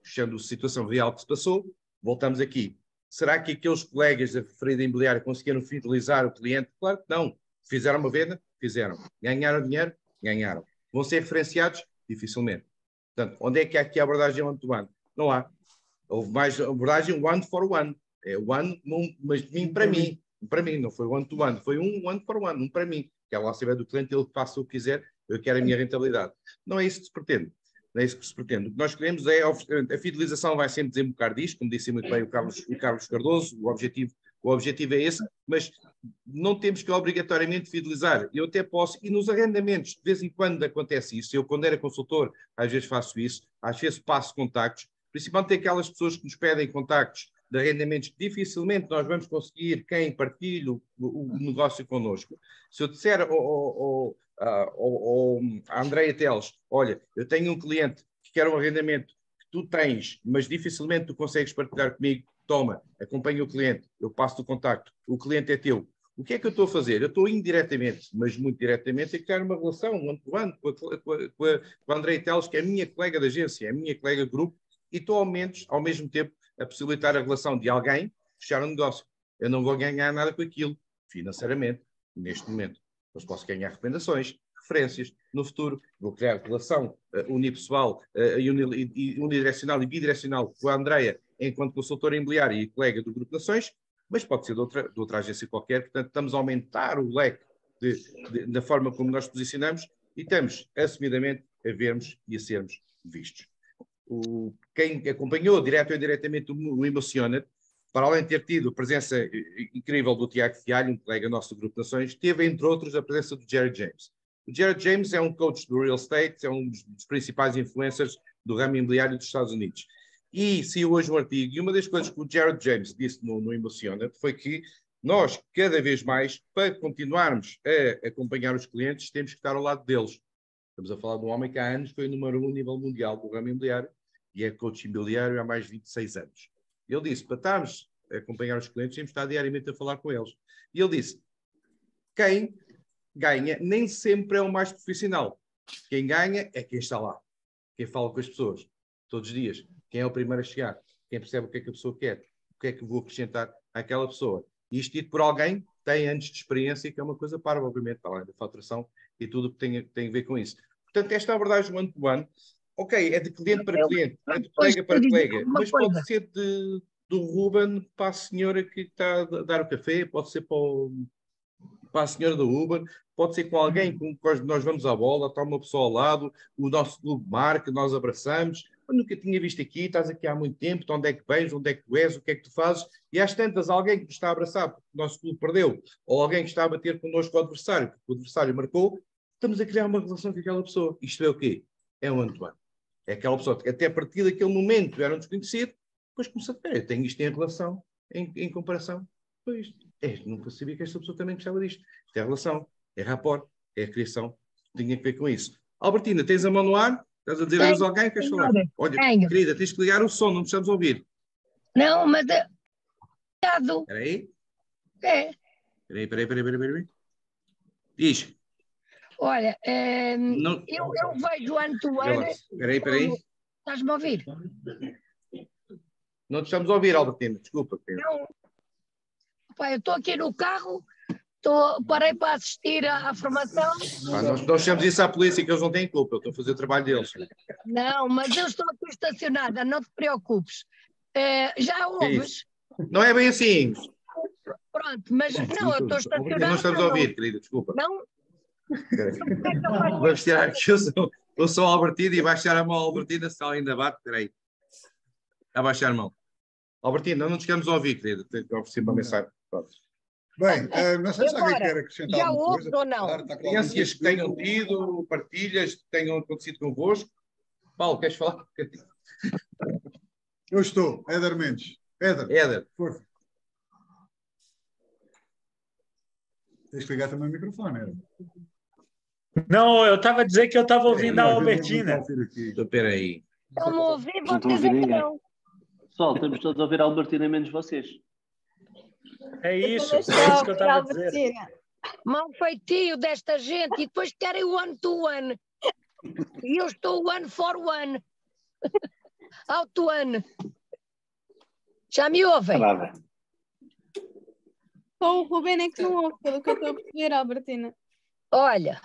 Fechando a situação real que se passou, voltamos aqui. Será que aqueles colegas da referida imobiliária conseguiram fidelizar o cliente? Claro que não. Fizeram uma venda? Fizeram. Ganharam dinheiro? Ganharam. Vão ser referenciados? Dificilmente. Portanto, onde é que há aqui a abordagem one-to-one? Não há. Houve mais abordagem one-for-one. É one, mas de mim para mim. Para mim, não foi one-to-one. Foi um one-for-one, um para mim. Que ela se tiver do cliente, ele faça o que quiser, eu quero a minha rentabilidade. Não é isso que se pretende. Não é isso que se pretende. O que nós queremos é a fidelização vai sempre desembocar disto, como disse muito bem o Carlos Cardoso, o objetivo é esse, mas não temos que obrigatoriamente fidelizar. Eu até posso, e nos arrendamentos, de vez em quando acontece isso, eu quando era consultor, às vezes faço isso, às vezes passo contactos, principalmente aquelas pessoas que nos pedem contactos de arrendamentos que dificilmente nós vamos conseguir quem partilhe o negócio connosco. Se eu disser à Andreia Teles, olha, eu tenho um cliente que quer um arrendamento que tu tens, mas dificilmente tu consegues partilhar comigo, toma, acompanha o cliente, eu passo-te o contacto, o cliente é teu. O que é que eu estou a fazer? Eu estou indiretamente, mas muito diretamente, a criar uma relação one-to-one com a Andreia Teles, que é a minha colega de agência, é a minha colega de grupo, e estou ao mesmo tempo a possibilitar a relação de alguém fechar um negócio. Eu não vou ganhar nada com aquilo, financeiramente, neste momento. Mas posso ganhar recomendações, referências. No futuro, vou criar relação unipessoal, unidirecional e bidirecional com a Andreia, enquanto consultora imobiliária e colega do Grupo Nações, mas pode ser de outra agência qualquer. Portanto, estamos a aumentar o leque da forma como nós posicionamos e estamos, assumidamente, a vermos e a sermos vistos. Quem acompanhou direto ou indiretamente o Emocionate, para além de ter tido a presença incrível do Tiago Fialho, um colega nosso do Grupo de Nações, teve, entre outros, a presença do Jared James. O Jared James é um coach do real estate, é um dos principais influencers do ramo imobiliário dos Estados Unidos. E saiu hoje um artigo, e uma das coisas que o Jared James disse no Emocionate foi que nós, cada vez mais, para continuarmos a acompanhar os clientes, temos que estar ao lado deles. Estamos a falar de um homem que há anos foi o número 1 a nível mundial do ramo imobiliário e é coach imobiliário há mais de 26 anos. Ele disse, para estarmos a acompanhar os clientes, temos que estar diariamente a falar com eles. E ele disse, quem ganha nem sempre é o mais profissional. Quem ganha é quem está lá. Quem fala com as pessoas todos os dias. Quem é o primeiro a chegar. Quem percebe o que é que a pessoa quer. O que é que vou acrescentar àquela pessoa. E isto dito por alguém que tem anos de experiência, que é uma coisa parva, obviamente, além da faturação e tudo o que tem a ver com isso. Portanto, esta abordagem one-to-one, ok, é de cliente para cliente, é de colega para colega, mas pode ser do Ruben para a senhora que está a dar o café, pode ser para a senhora do Uber, pode ser com alguém com quem nós vamos à bola, está uma pessoa ao lado, o nosso clube marca, nós abraçamos, eu nunca tinha visto aqui, estás aqui há muito tempo, de onde é que vens, onde é que tu és, o que é que tu fazes, e às tantas alguém que nos está a abraçar porque o nosso clube perdeu, ou alguém que está a bater connosco o adversário, porque o adversário marcou, estamos a criar uma relação com aquela pessoa. Isto é o quê? É um one-to-one. É aquela pessoa que até a partir daquele momento era um desconhecido, depois começa a ver, eu tenho isto em relação, em comparação com isto. Nunca sabia que esta pessoa também gostava disto. Isto é a relação, é rapport, é a criação, tinha que ver com isso. Albertina, tens a mão no ar? Estás a dizer a alguém? Queres falar? Olha, querida, tens que ligar o som, não precisamos ouvir. Não, mas... Espera aí. É. Espera aí. Diz. Olha, eu vejo one-to-one... Espera aí. Estás-me a ouvir? Não te estamos a ouvir, Albertina, desculpa. Não. Pá, eu estou aqui no carro, parei para assistir à formação. Nós chamamos isso à polícia, que eles não têm culpa, eu estou a fazer o trabalho deles. Não, mas eu estou aqui estacionada, não te preocupes. Já ouves? Não é bem assim. Pronto, mas não, eu estou estacionada. Não estamos a ouvir, querida, desculpa. Não? Vamos tirar aqui, eu sou Albertina e baixar a mão à Albertina, se ela ainda bate, espera aí. A baixar a mão. Albertina, não nos queremos ouvir, querida, tenho que oferecer uma mensagem. Pronto. Bem, não sei se alguém quer acrescentar já alguma coisa. Ou não? Experiências que tenham tido, partilhas que tenham acontecido convosco. Paulo, queres falar? Eu estou, Éder Mendes. Éder. Força. Tens que ligar também o microfone, Éder. Não, eu estava a dizer que eu estava ouvindo a Albertina. Espera aí. Estão-me a ouvir, vou dizer que não. Pessoal, estamos todos a ouvir a Albertina menos vocês. É isso que eu estava a dizer. Mal feitio desta gente e depois querem one-to-one. E eu estou one for one. Auto-one. Já me ouvem? Só o Rubén é que não ouve, pelo que eu estou a perceber, Albertina. Olha,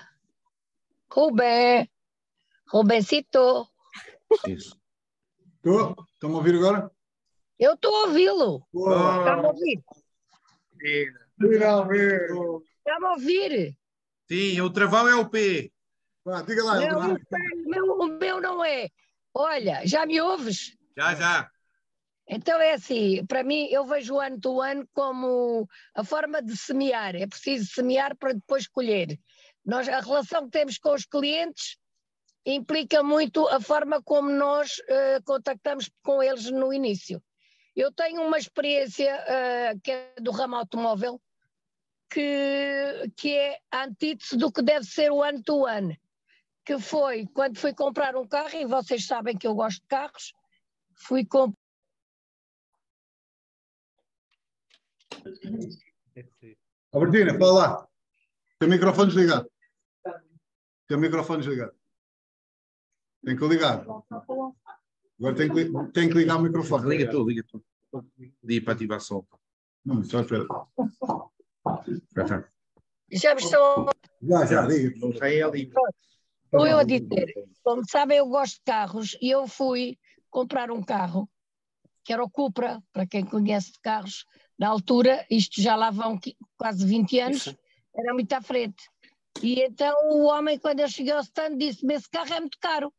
Rubencito. Isso. Estão a ouvir agora? Eu estou a ouvi-lo. Está-me a ouvir? Está-me a ouvir? Sim, o travão é o P. Diga lá. Não, o meu não é. Olha, já me ouves? Já. Então é assim, para mim eu vejo o one-to-one como a forma de semear. É preciso semear para depois colher. A relação que temos com os clientes implica muito a forma como nós contactamos com eles no início. Eu tenho uma experiência que é do ramo automóvel, que é a antítese do que deve ser o one-to-one, que foi quando fui comprar um carro, e vocês sabem que eu gosto de carros, fui comprar. Albertina, fala lá. Tem microfone desligado. Tem microfone desligado. Tem que ligar. Agora tem que ligar o microfone. Liga tu. Diga para ativar som. Não, só espera. Já me estão. Já, diga. Não sei ali. Estou eu a dizer, como sabem, eu gosto de carros e eu fui comprar um carro, que era o Cupra, para quem conhece de carros, na altura, isto já lá vão quase 20 anos, era muito à frente. E então o homem, quando eu cheguei ao stand, disse-me: esse carro é muito caro.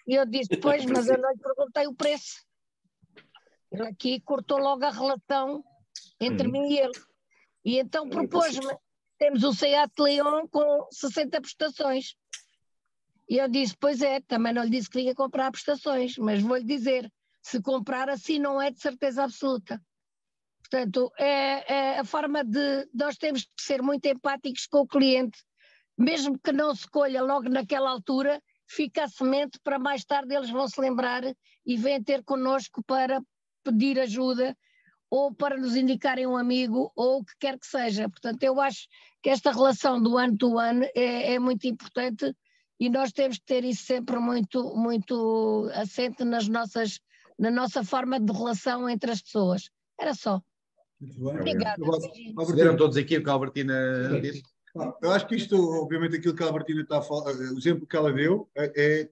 E eu disse: pois, mas eu não lhe perguntei o preço. Ele aqui cortou logo a relação entre mim e ele. E então propôs-me: temos o Seat Leon com 60 prestações. E eu disse: pois é, também não lhe disse que ia comprar prestações, mas vou-lhe dizer, se comprar assim não é de certeza absoluta. Portanto, é a forma de nós temos que ser muito empáticos com o cliente, mesmo que não se colha logo naquela altura, fica a semente para mais tarde eles vão se lembrar e vêm ter connosco para pedir ajuda ou para nos indicarem um amigo ou o que quer que seja. Portanto, eu acho que esta relação do one-to-one é muito importante e nós temos que ter isso sempre muito, muito assente na nossa forma de relação entre as pessoas. Era só. Muito bem. Obrigada. Viram todos aqui o que a Albertina disse? Eu acho que isto, obviamente, aquilo que a Albertina está a falar, o exemplo que ela deu é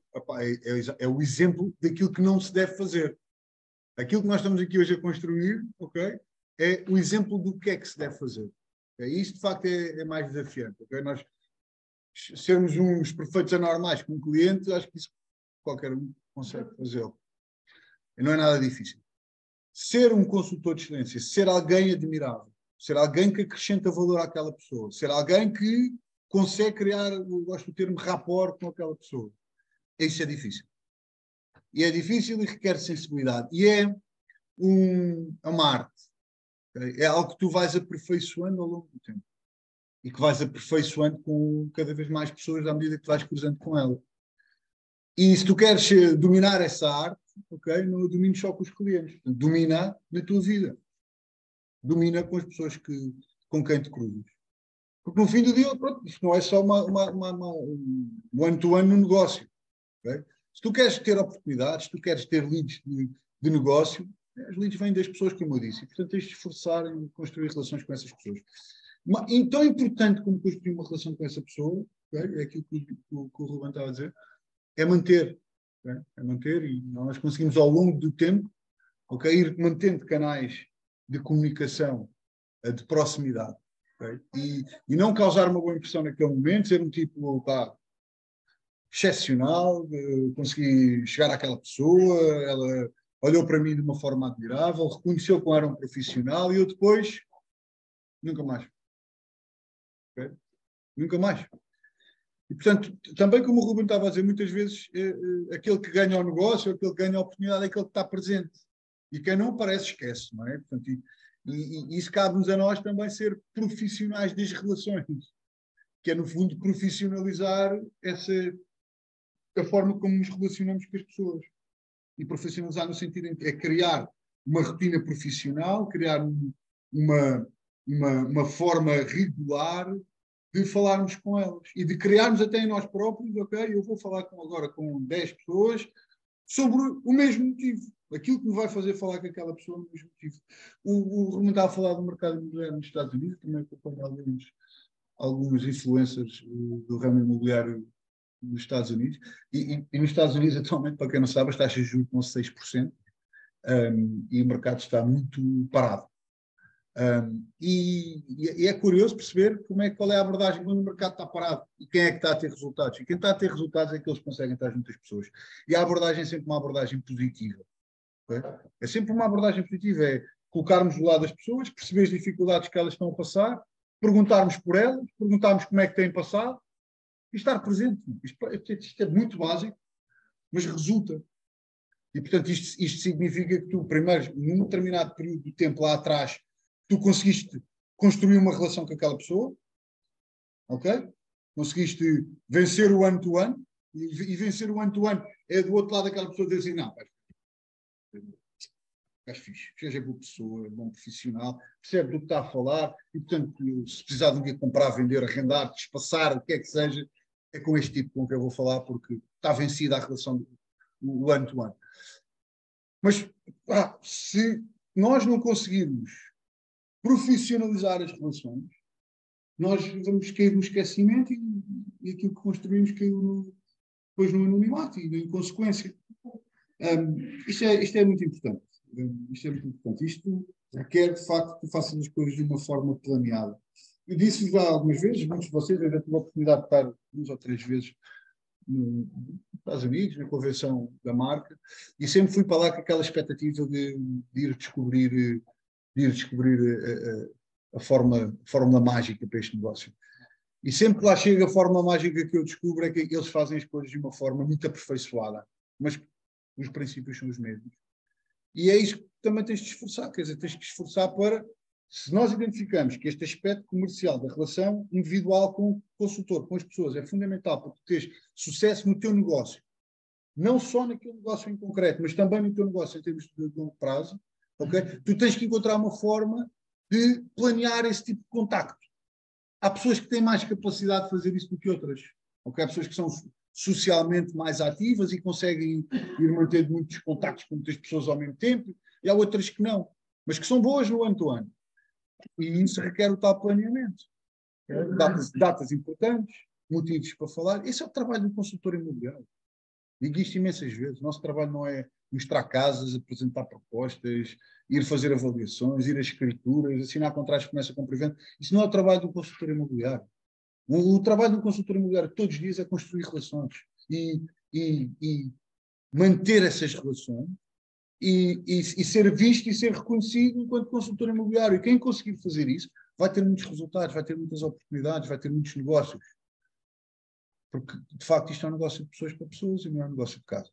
o exemplo daquilo que não se deve fazer. Aquilo que nós estamos aqui hoje a construir, ok, é o exemplo do que é que se deve fazer. Isso, de facto, é mais desafiante. Okay? Nós sermos uns perfeitos anormais como cliente, acho que isso qualquer um consegue fazê-lo. E não é nada difícil. Ser um consultor de excelência, ser alguém admirável, ser alguém que acrescenta valor àquela pessoa, ser alguém que consegue criar, eu gosto do termo, rapport com aquela pessoa. Isso é difícil. E é difícil e requer sensibilidade. E é uma arte. Okay? É algo que tu vais aperfeiçoando ao longo do tempo. E que vais aperfeiçoando com cada vez mais pessoas à medida que vais cruzando com elas. E se tu queres dominar essa arte, okay, não domines só com os clientes. Domina na tua vida. Domina com as pessoas com quem te cruzas. Porque no fim do dia, pronto, isto não é só um one-to-one no negócio. Okay? Se tu queres ter oportunidades, se tu queres ter leads de negócio, as leads vêm das pessoas, como eu disse. E, portanto, tens de esforçar em construir relações com essas pessoas. E tão importante como construir uma relação com essa pessoa, okay, é aquilo que o Ruben estava a dizer, é manter. Okay? É manter, e nós conseguimos ao longo do tempo, okay, ir mantendo canais de comunicação, de proximidade. Okay? E não causar uma boa impressão naquele momento, ser um tipo excepcional, consegui chegar àquela pessoa, ela olhou para mim de uma forma admirável, reconheceu que eu era um profissional e eu depois nunca mais. Okay? Nunca mais. E, portanto, também como o Ruben estava a dizer, muitas vezes aquele que ganha o negócio, aquele que ganha a oportunidade é aquele que está presente. E quem não aparece, esquece, não é? Portanto, e isso cabe-nos a nós também ser profissionais das relações, que é, no fundo, profissionalizar a forma como nos relacionamos com as pessoas. E profissionalizar no sentido de criar uma rotina profissional, criar uma forma regular de falarmos com elas e de criarmos até em nós próprios, ok, eu vou falar agora com 10 pessoas sobre o mesmo motivo, aquilo que me vai fazer falar com aquela pessoa no mesmo motivo. O Romano estava a falar do mercado imobiliário nos Estados Unidos, também acompanho alguns influencers do ramo imobiliário nos Estados Unidos, e nos Estados Unidos atualmente, para quem não sabe, as taxas de juros estão a 6%, e o mercado está muito parado. E é curioso perceber qual é a abordagem quando o mercado está parado e quem é que está a ter resultados. E quem está a ter resultados é que eles conseguem estar junto às pessoas. E a abordagem é sempre uma abordagem positiva. Okay? É sempre uma abordagem positiva, é colocarmos do lado das pessoas, perceber as dificuldades que elas estão a passar, perguntarmos por elas, perguntarmos como é que têm passado e estar presente. Isto é muito básico, mas resulta. E, portanto, isto significa que tu, primeiro, num determinado período de tempo lá atrás, tu conseguiste construir uma relação com aquela pessoa, ok? Conseguiste vencer o one-to-one, e vencer o one-to-one é do outro lado daquela pessoa dizer assim, não, és fixe, seja boa pessoa, bom profissional, percebe do que está a falar, e, portanto, se precisar de um dia comprar, vender, arrendar, despassar, o que é que seja, é com este tipo com que eu vou falar, porque está vencida a relação do one-to-one. Mas, se nós não conseguirmos profissionalizar as relações, nós vamos cair no esquecimento e aquilo que construímos caiu depois no anonimato e na inconsequência. Isto é muito importante. Isto é muito importante. Isto requer, de facto, que façam as coisas de uma forma planeada. Eu disse já algumas vezes, muitos de vocês, eu já tive a oportunidade de estar 2 ou 3 vezes nos Estados Unidos, na convenção da marca, e sempre fui para lá com aquela expectativa de ir descobrir a fórmula mágica para este negócio. E sempre que lá chega a fórmula mágica que eu descubro é que eles fazem as coisas de uma forma muito aperfeiçoada, mas os princípios são os mesmos. E é isso que também tens de esforçar, quer dizer, tens de esforçar para, se nós identificamos que este aspecto comercial da relação individual com o consultor, com as pessoas, é fundamental para tu teres sucesso no teu negócio, não só naquele negócio em concreto, mas também no teu negócio em termos de longo prazo, okay? Tu tens que encontrar uma forma de planear esse tipo de contacto. Há pessoas que têm mais capacidade de fazer isso do que outras. Okay? Há pessoas que são socialmente mais ativas e conseguem ir mantendo muitos contactos com muitas pessoas ao mesmo tempo, e há outras que não, mas que são boas no ano-to-ano. E isso requer o tal planeamento. Datas importantes, motivos para falar. Esse é o trabalho do consultor imobiliário. Digo isto imensas vezes. O nosso trabalho não é mostrar casas, apresentar propostas, ir fazer avaliações, ir a escrituras, assinar contratos de comércio com privado. Isso não é o trabalho do consultor imobiliário. O trabalho do consultor imobiliário todos os dias é construir relações e manter essas relações e ser visto e ser reconhecido enquanto consultor imobiliário. E quem conseguir fazer isso vai ter muitos resultados, vai ter muitas oportunidades, vai ter muitos negócios. Porque, de facto, isto é um negócio de pessoas para pessoas e não é um negócio de casas.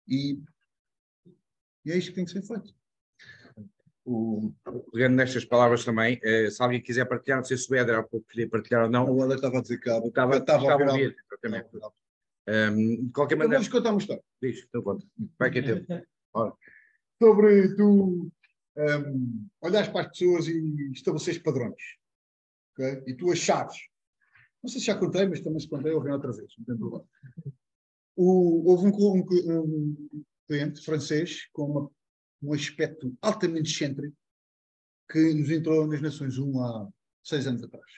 E é isto que tem que ser feito. Pegando nestas palavras também, se alguém quiser partilhar, não sei se o Éder queria partilhar ou não. O Éder estava a dizer que estava a ouvir. Exatamente. De qualquer maneira. Vamos contar uma história. Diz, então conta. Vai que é tempo. Sobre tu olhares para as pessoas e estabeleceres padrões. Okay? E tu achares. Não sei se já contei, mas também se contei, eu venho outra vez. Não tem problema. Houve um cliente francês com um aspecto altamente excêntrico que nos entrou nas Nações 1 há 6 anos atrás.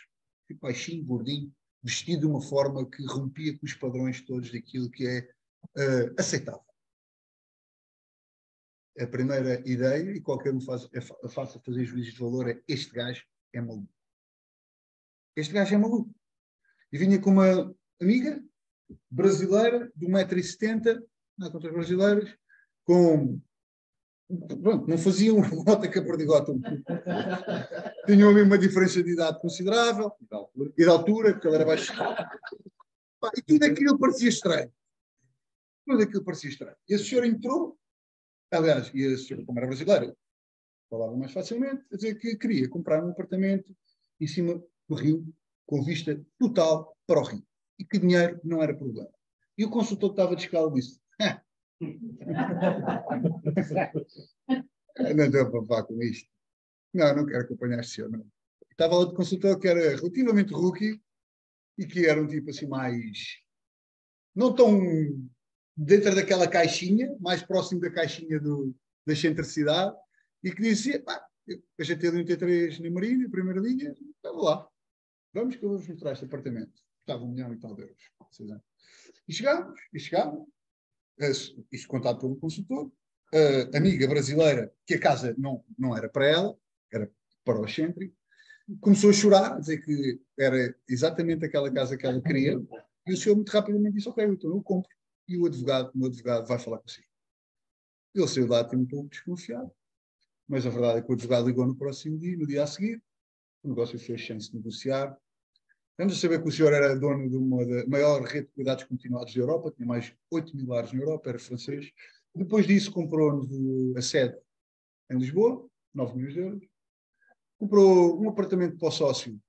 Tipo baixinho, gordinho, vestido de uma forma que rompia com os padrões todos daquilo que é aceitável. A primeira ideia, e qualquer um faça fazer juízos de valor, é: este gajo é maluco. Este gajo é maluco. E vinha com uma amiga brasileira de 1,70 m, não é contra as brasileiras, com... Pronto, não faziam uma bota que a perdigota. Tinham ali uma diferença de idade considerável e de altura, porque ele era baixo. E tudo aquilo parecia estranho. Tudo aquilo parecia estranho. E esse senhor entrou, aliás, e a senhora, como era brasileira, falava mais facilmente, a dizer que queria comprar um apartamento em cima do rio, com vista total para o rio. E que dinheiro não era problema. E o consultor que estava de escala disse: não estou a papar com isto. Não quero acompanhar este senhor, não. Estava lá de consultor que era relativamente rookie e que era um tipo assim mais... não tão dentro daquela caixinha, mais próximo da caixinha da excentricidade, e que dizia: a GT93 na Marina, primeira linha, estava lá. Vamos que eu vou-vos mostrar este apartamento. Estava 1 milhão e tal de euros. E chegámos. Isto contado pelo consultor. A amiga brasileira, que a casa não era para ela, era para o excêntrico, começou a chorar, a dizer que era exatamente aquela casa que ela queria, e o senhor muito rapidamente disse: ok, então eu compro. E o meu advogado vai falar consigo. Ele saiu lá, tem um pouco desconfiado, mas a verdade é que o advogado ligou no próximo dia, no dia a seguir, o negócio fez chance de negociar. Vamos a saber que o senhor era dono de uma da maior rede de cuidados continuados da Europa, tinha mais 8 mil lares na Europa, era francês, Depois disso, comprou-nos a sede em Lisboa, 9 milhões de euros. Comprou um apartamento para o sócio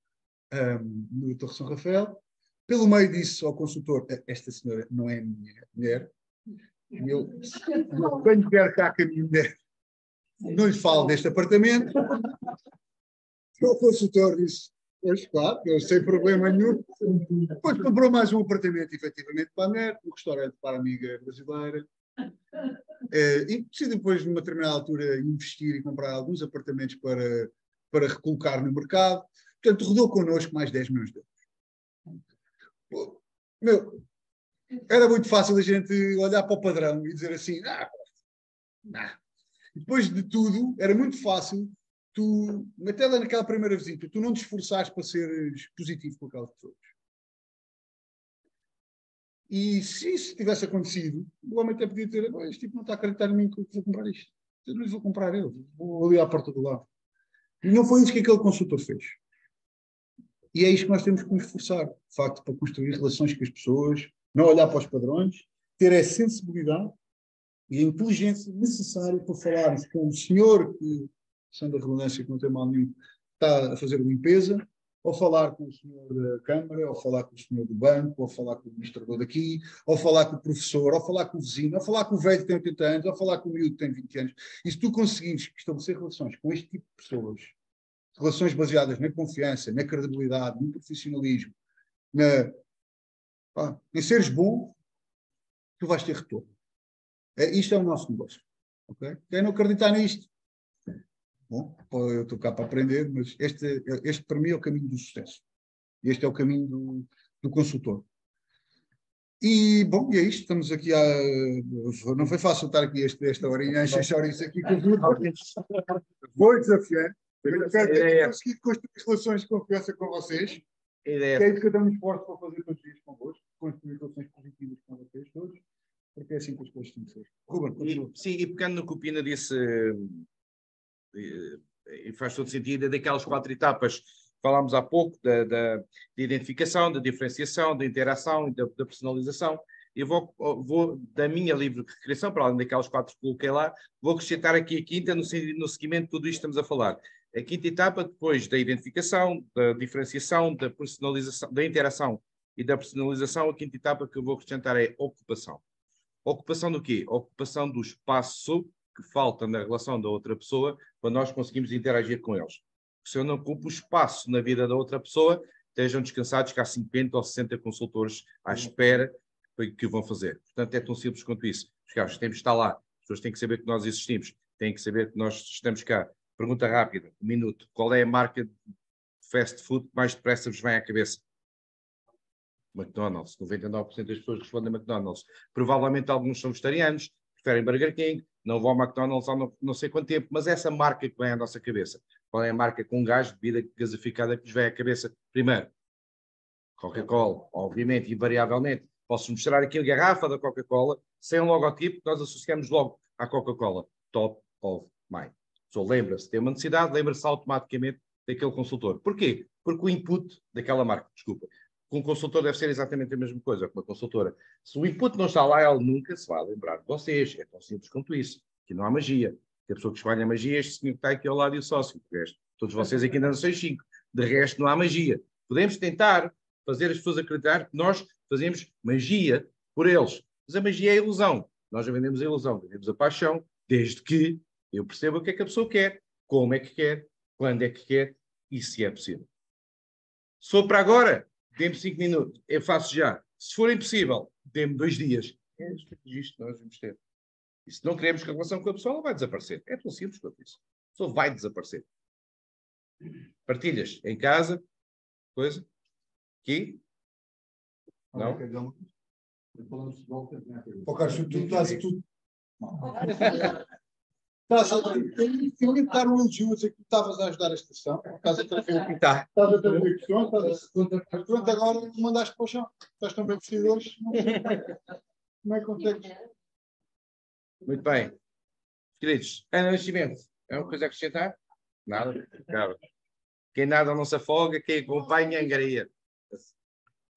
no Torre São Rafael. Pelo meio disso, ao consultor, esta senhora não é a minha mulher, e eu, quando vier cá com a minha mulher, não lhe falo deste apartamento. O consultor disse, pois claro, eu sem problema nenhum. Depois comprou mais um apartamento, efetivamente, para a mulher, um restaurante para a amiga brasileira. E decidi depois, numa determinada altura, investir e comprar alguns apartamentos para recolocar no mercado. Portanto, rodou connosco mais 10 milhões de euros. Meu, era muito fácil a gente olhar para o padrão e dizer assim, depois de tudo, era muito fácil tu, até naquela primeira visita, tu não te esforçares para seres positivo com aquelas pessoas. E se isso tivesse acontecido, o homem até podia dizer, este tipo não está a acreditar em mim que eu vou comprar isto. Eu não lhe vou comprar eu, vou ali à porta do lado. E não foi isso que aquele consultor fez. E é isto que nós temos que nos esforçar, de facto, para construir relações com as pessoas, não olhar para os padrões, ter a sensibilidade e a inteligência necessária para falarmos com o senhor que, sendo a redundância que não tem mal nenhum, está a fazer limpeza, ou falar com o senhor da Câmara, ou falar com o senhor do banco, ou falar com o administrador daqui, ou falar com o professor, ou falar com o vizinho, ou falar com o velho que tem 80 anos, ou falar com o miúdo que tem 20 anos. E se tu conseguires estabelecer relações com este tipo de pessoas, relações baseadas na confiança, na credibilidade, no profissionalismo, em seres bom, tu vais ter retorno. Isto é o nosso negócio. Okay? Quem não acreditar nisto, bom, eu estou cá para aprender, mas este para mim é o caminho do sucesso. Este é o caminho do consultor. E, bom, e é isto. Estamos aqui não foi fácil estar aqui esta horinha, encher chouriço aqui com tudo. Vou desafiar. Eu quero conseguir construir relações de confiança com vocês. Que é isso que eu me esforço para fazer todos os dias convosco. Construir relações positivas com vocês todos. Porque é assim que as coisas têm que ser. Ruben, sim, e pegando no que o Pina disse, e faz todo sentido, é daquelas 4 etapas. Falámos há pouco da identificação, da diferenciação, da interação e da personalização. Eu vou da minha livre criação, para além daquelas 4 que coloquei lá, vou acrescentar aqui a quinta no seguimento de tudo isto que estamos a falar. A quinta etapa, depois da identificação, da diferenciação, da personalização, da interação e da personalização, a quinta etapa que eu vou acrescentar é ocupação. Ocupação do quê? Ocupação do espaço que falta na relação da outra pessoa para nós conseguirmos interagir com eles. Se eu não ocupo o espaço na vida da outra pessoa, estejam descansados que há 50 ou 60 consultores à espera que o vão fazer. Portanto, é tão simples quanto isso. Os carros temos de estar lá. As pessoas têm que saber que nós existimos. Têm que saber que nós estamos cá. Pergunta rápida, 1 minuto. Qual é a marca de fast food que mais depressa vos vem à cabeça? McDonald's. 99% das pessoas respondem McDonald's. Provavelmente alguns são vegetarianos, preferem Burger King, não vão ao McDonald's há não sei quanto tempo, mas essa marca que vem à nossa cabeça, qual é a marca com gás de bebida gasificada que vos vem à cabeça? Primeiro, Coca-Cola, obviamente, invariavelmente. Posso mostrar aqui a garrafa da Coca-Cola, sem um logotipo, nós associamos logo à Coca-Cola. Top of mind. Só lembra-se, tem uma necessidade, lembra-se automaticamente daquele consultor. Porquê? Porque o input daquela marca, desculpa, com um consultor deve ser exatamente a mesma coisa que uma consultora. Se o input não está lá, ele nunca se vai lembrar de vocês. É tão simples quanto isso. Aqui não há magia. A pessoa que espalha magia é este senhor que está aqui ao lado e o sócio. De resto, todos vocês aqui ainda não são 5. De resto, não há magia. Podemos tentar fazer as pessoas acreditar que nós fazemos magia por eles. Mas a magia é a ilusão. Nós já vendemos a ilusão, vendemos a paixão, desde que eu perceba o que é que a pessoa quer, como é que quer, quando é que quer e se é possível. Se for para agora, dê-me 5 minutos, eu faço já. Se for impossível, dê-me 2 dias. É isto que nós vamos ter. E se não queremos que a relação com a pessoa, ela vai desaparecer. É tão simples quanto isso. A pessoa vai desaparecer. Partilhas em casa, coisa, aqui, não? Pô, cara, tu estás tudo. Estás a dar um elogio, que tu estavas a ajudar a estação. Estás a trazer Tá. Estás a trazer questões. Pronto, agora mandaste para o chão. Estás tão bem vestido hoje. Como é que consegues? Muito bem. Queridos, Ana Nascimento, é uma coisa a acrescentar? Nada? Claro. Quem nada não se afoga, quem acompanha, angaria.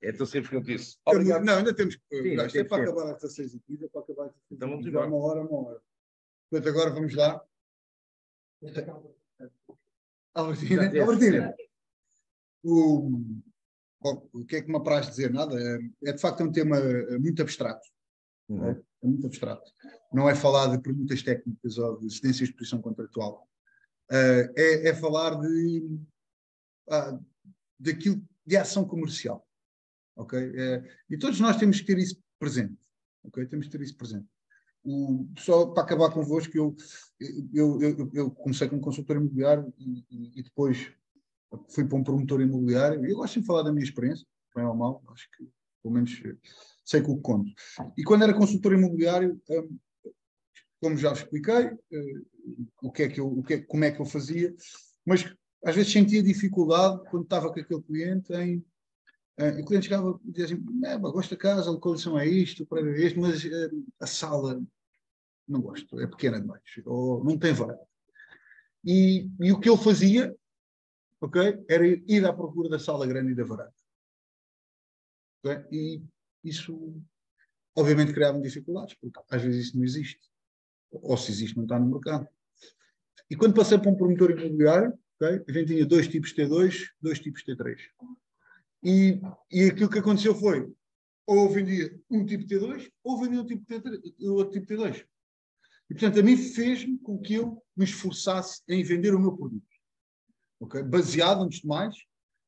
É tão simples quanto isso. Obrigado. Não, ainda temos que. Sim, Isto é para acabar às 16h15, é para acabar às 16h15. Então vamos Já embora. uma hora. Portanto, agora vamos lá. Albertina. O que é que me apraz dizer? Nada. É de facto um tema muito abstrato. Uhum. É muito abstrato. Não é falar de perguntas técnicas ou de cedências de posição contratual. É falar daquilo de ação comercial. Ok? E todos nós temos que ter isso presente. Ok? Temos que ter isso presente. Só para acabar convosco, eu comecei como consultor imobiliário e depois fui para um promotor imobiliário. Eu gosto de falar da minha experiência, bem ou mal, acho que pelo menos sei com o que conto. E quando era consultor imobiliário, como já vos expliquei, como é que eu fazia, mas às vezes sentia dificuldade quando estava com aquele cliente e o cliente chegava e dizia assim, gosto da casa, a localização é isto, o prédio é este, mas a sala não gosto, é pequena demais, ou não tem varanda. E o que ele fazia, ok, era ir à procura da sala grande e da varanda. Okay? E isso, obviamente, criava dificuldades, porque às vezes isso não existe. Ou se existe, não está no mercado. E quando passei para um promotor imobiliário, okay, a gente tinha 2 tipos T2, 2 tipos T3. E aquilo que aconteceu foi, ou vendia um tipo T2, ou vendia outro tipo T2. E, portanto, a mim fez-me com que eu me esforçasse em vender o meu produto. Okay? Baseado, antes de mais,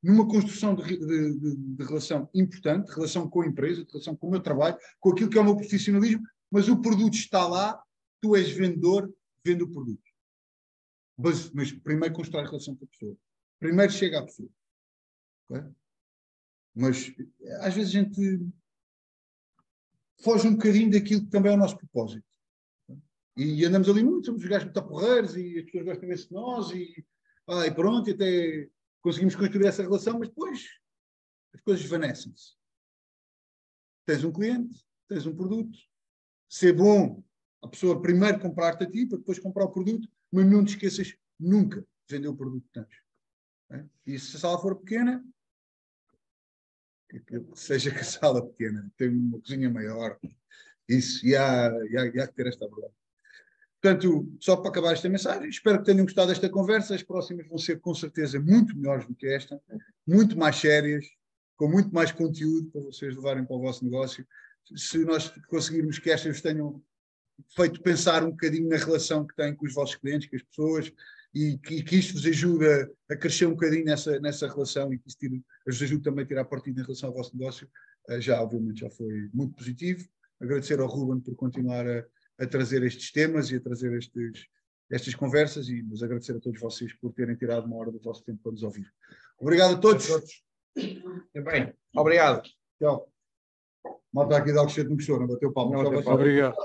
numa construção de relação importante, relação com a empresa, de relação com o meu trabalho, com aquilo que é o meu profissionalismo, mas o produto está lá, tu és vendedor, vende o produto. Mas primeiro constrói a relação com a pessoa. Primeiro chega à pessoa. Okay? Mas às vezes a gente foge um bocadinho daquilo que também é o nosso propósito. E andamos ali muito, somos os gajos muito porreiros e as pessoas gostam imenso de nós e pronto, e até conseguimos construir essa relação, mas depois as coisas desvanecem-se. Tens um cliente, tens um produto, ser bom a pessoa primeiro comprar-te a ti para depois comprar o produto, mas não te esqueças nunca de vender o produto que tens. E se a sala for pequena, seja que a sala pequena, tem uma cozinha maior, isso, e há que ter esta verdade. Portanto, só para acabar esta mensagem, espero que tenham gostado desta conversa. As próximas vão ser, com certeza, muito melhores do que esta, muito mais sérias, com muito mais conteúdo para vocês levarem para o vosso negócio. Se nós conseguirmos que estas tenham feito pensar um bocadinho na relação que têm com os vossos clientes, com as pessoas, e que isto vos ajude a crescer um bocadinho nessa relação e que isto vos ajude também a tirar partido em relação ao vosso negócio, obviamente já foi muito positivo. Agradecer ao Ruben por continuar a trazer estes temas e a trazer estas conversas e nos agradecer a todos vocês por terem tirado uma hora do vosso tempo para nos ouvir. Obrigado a todos. Bem, obrigado. Tchau. Malta aqui de Alcochete não gostou, não bateu palmas. Obrigado.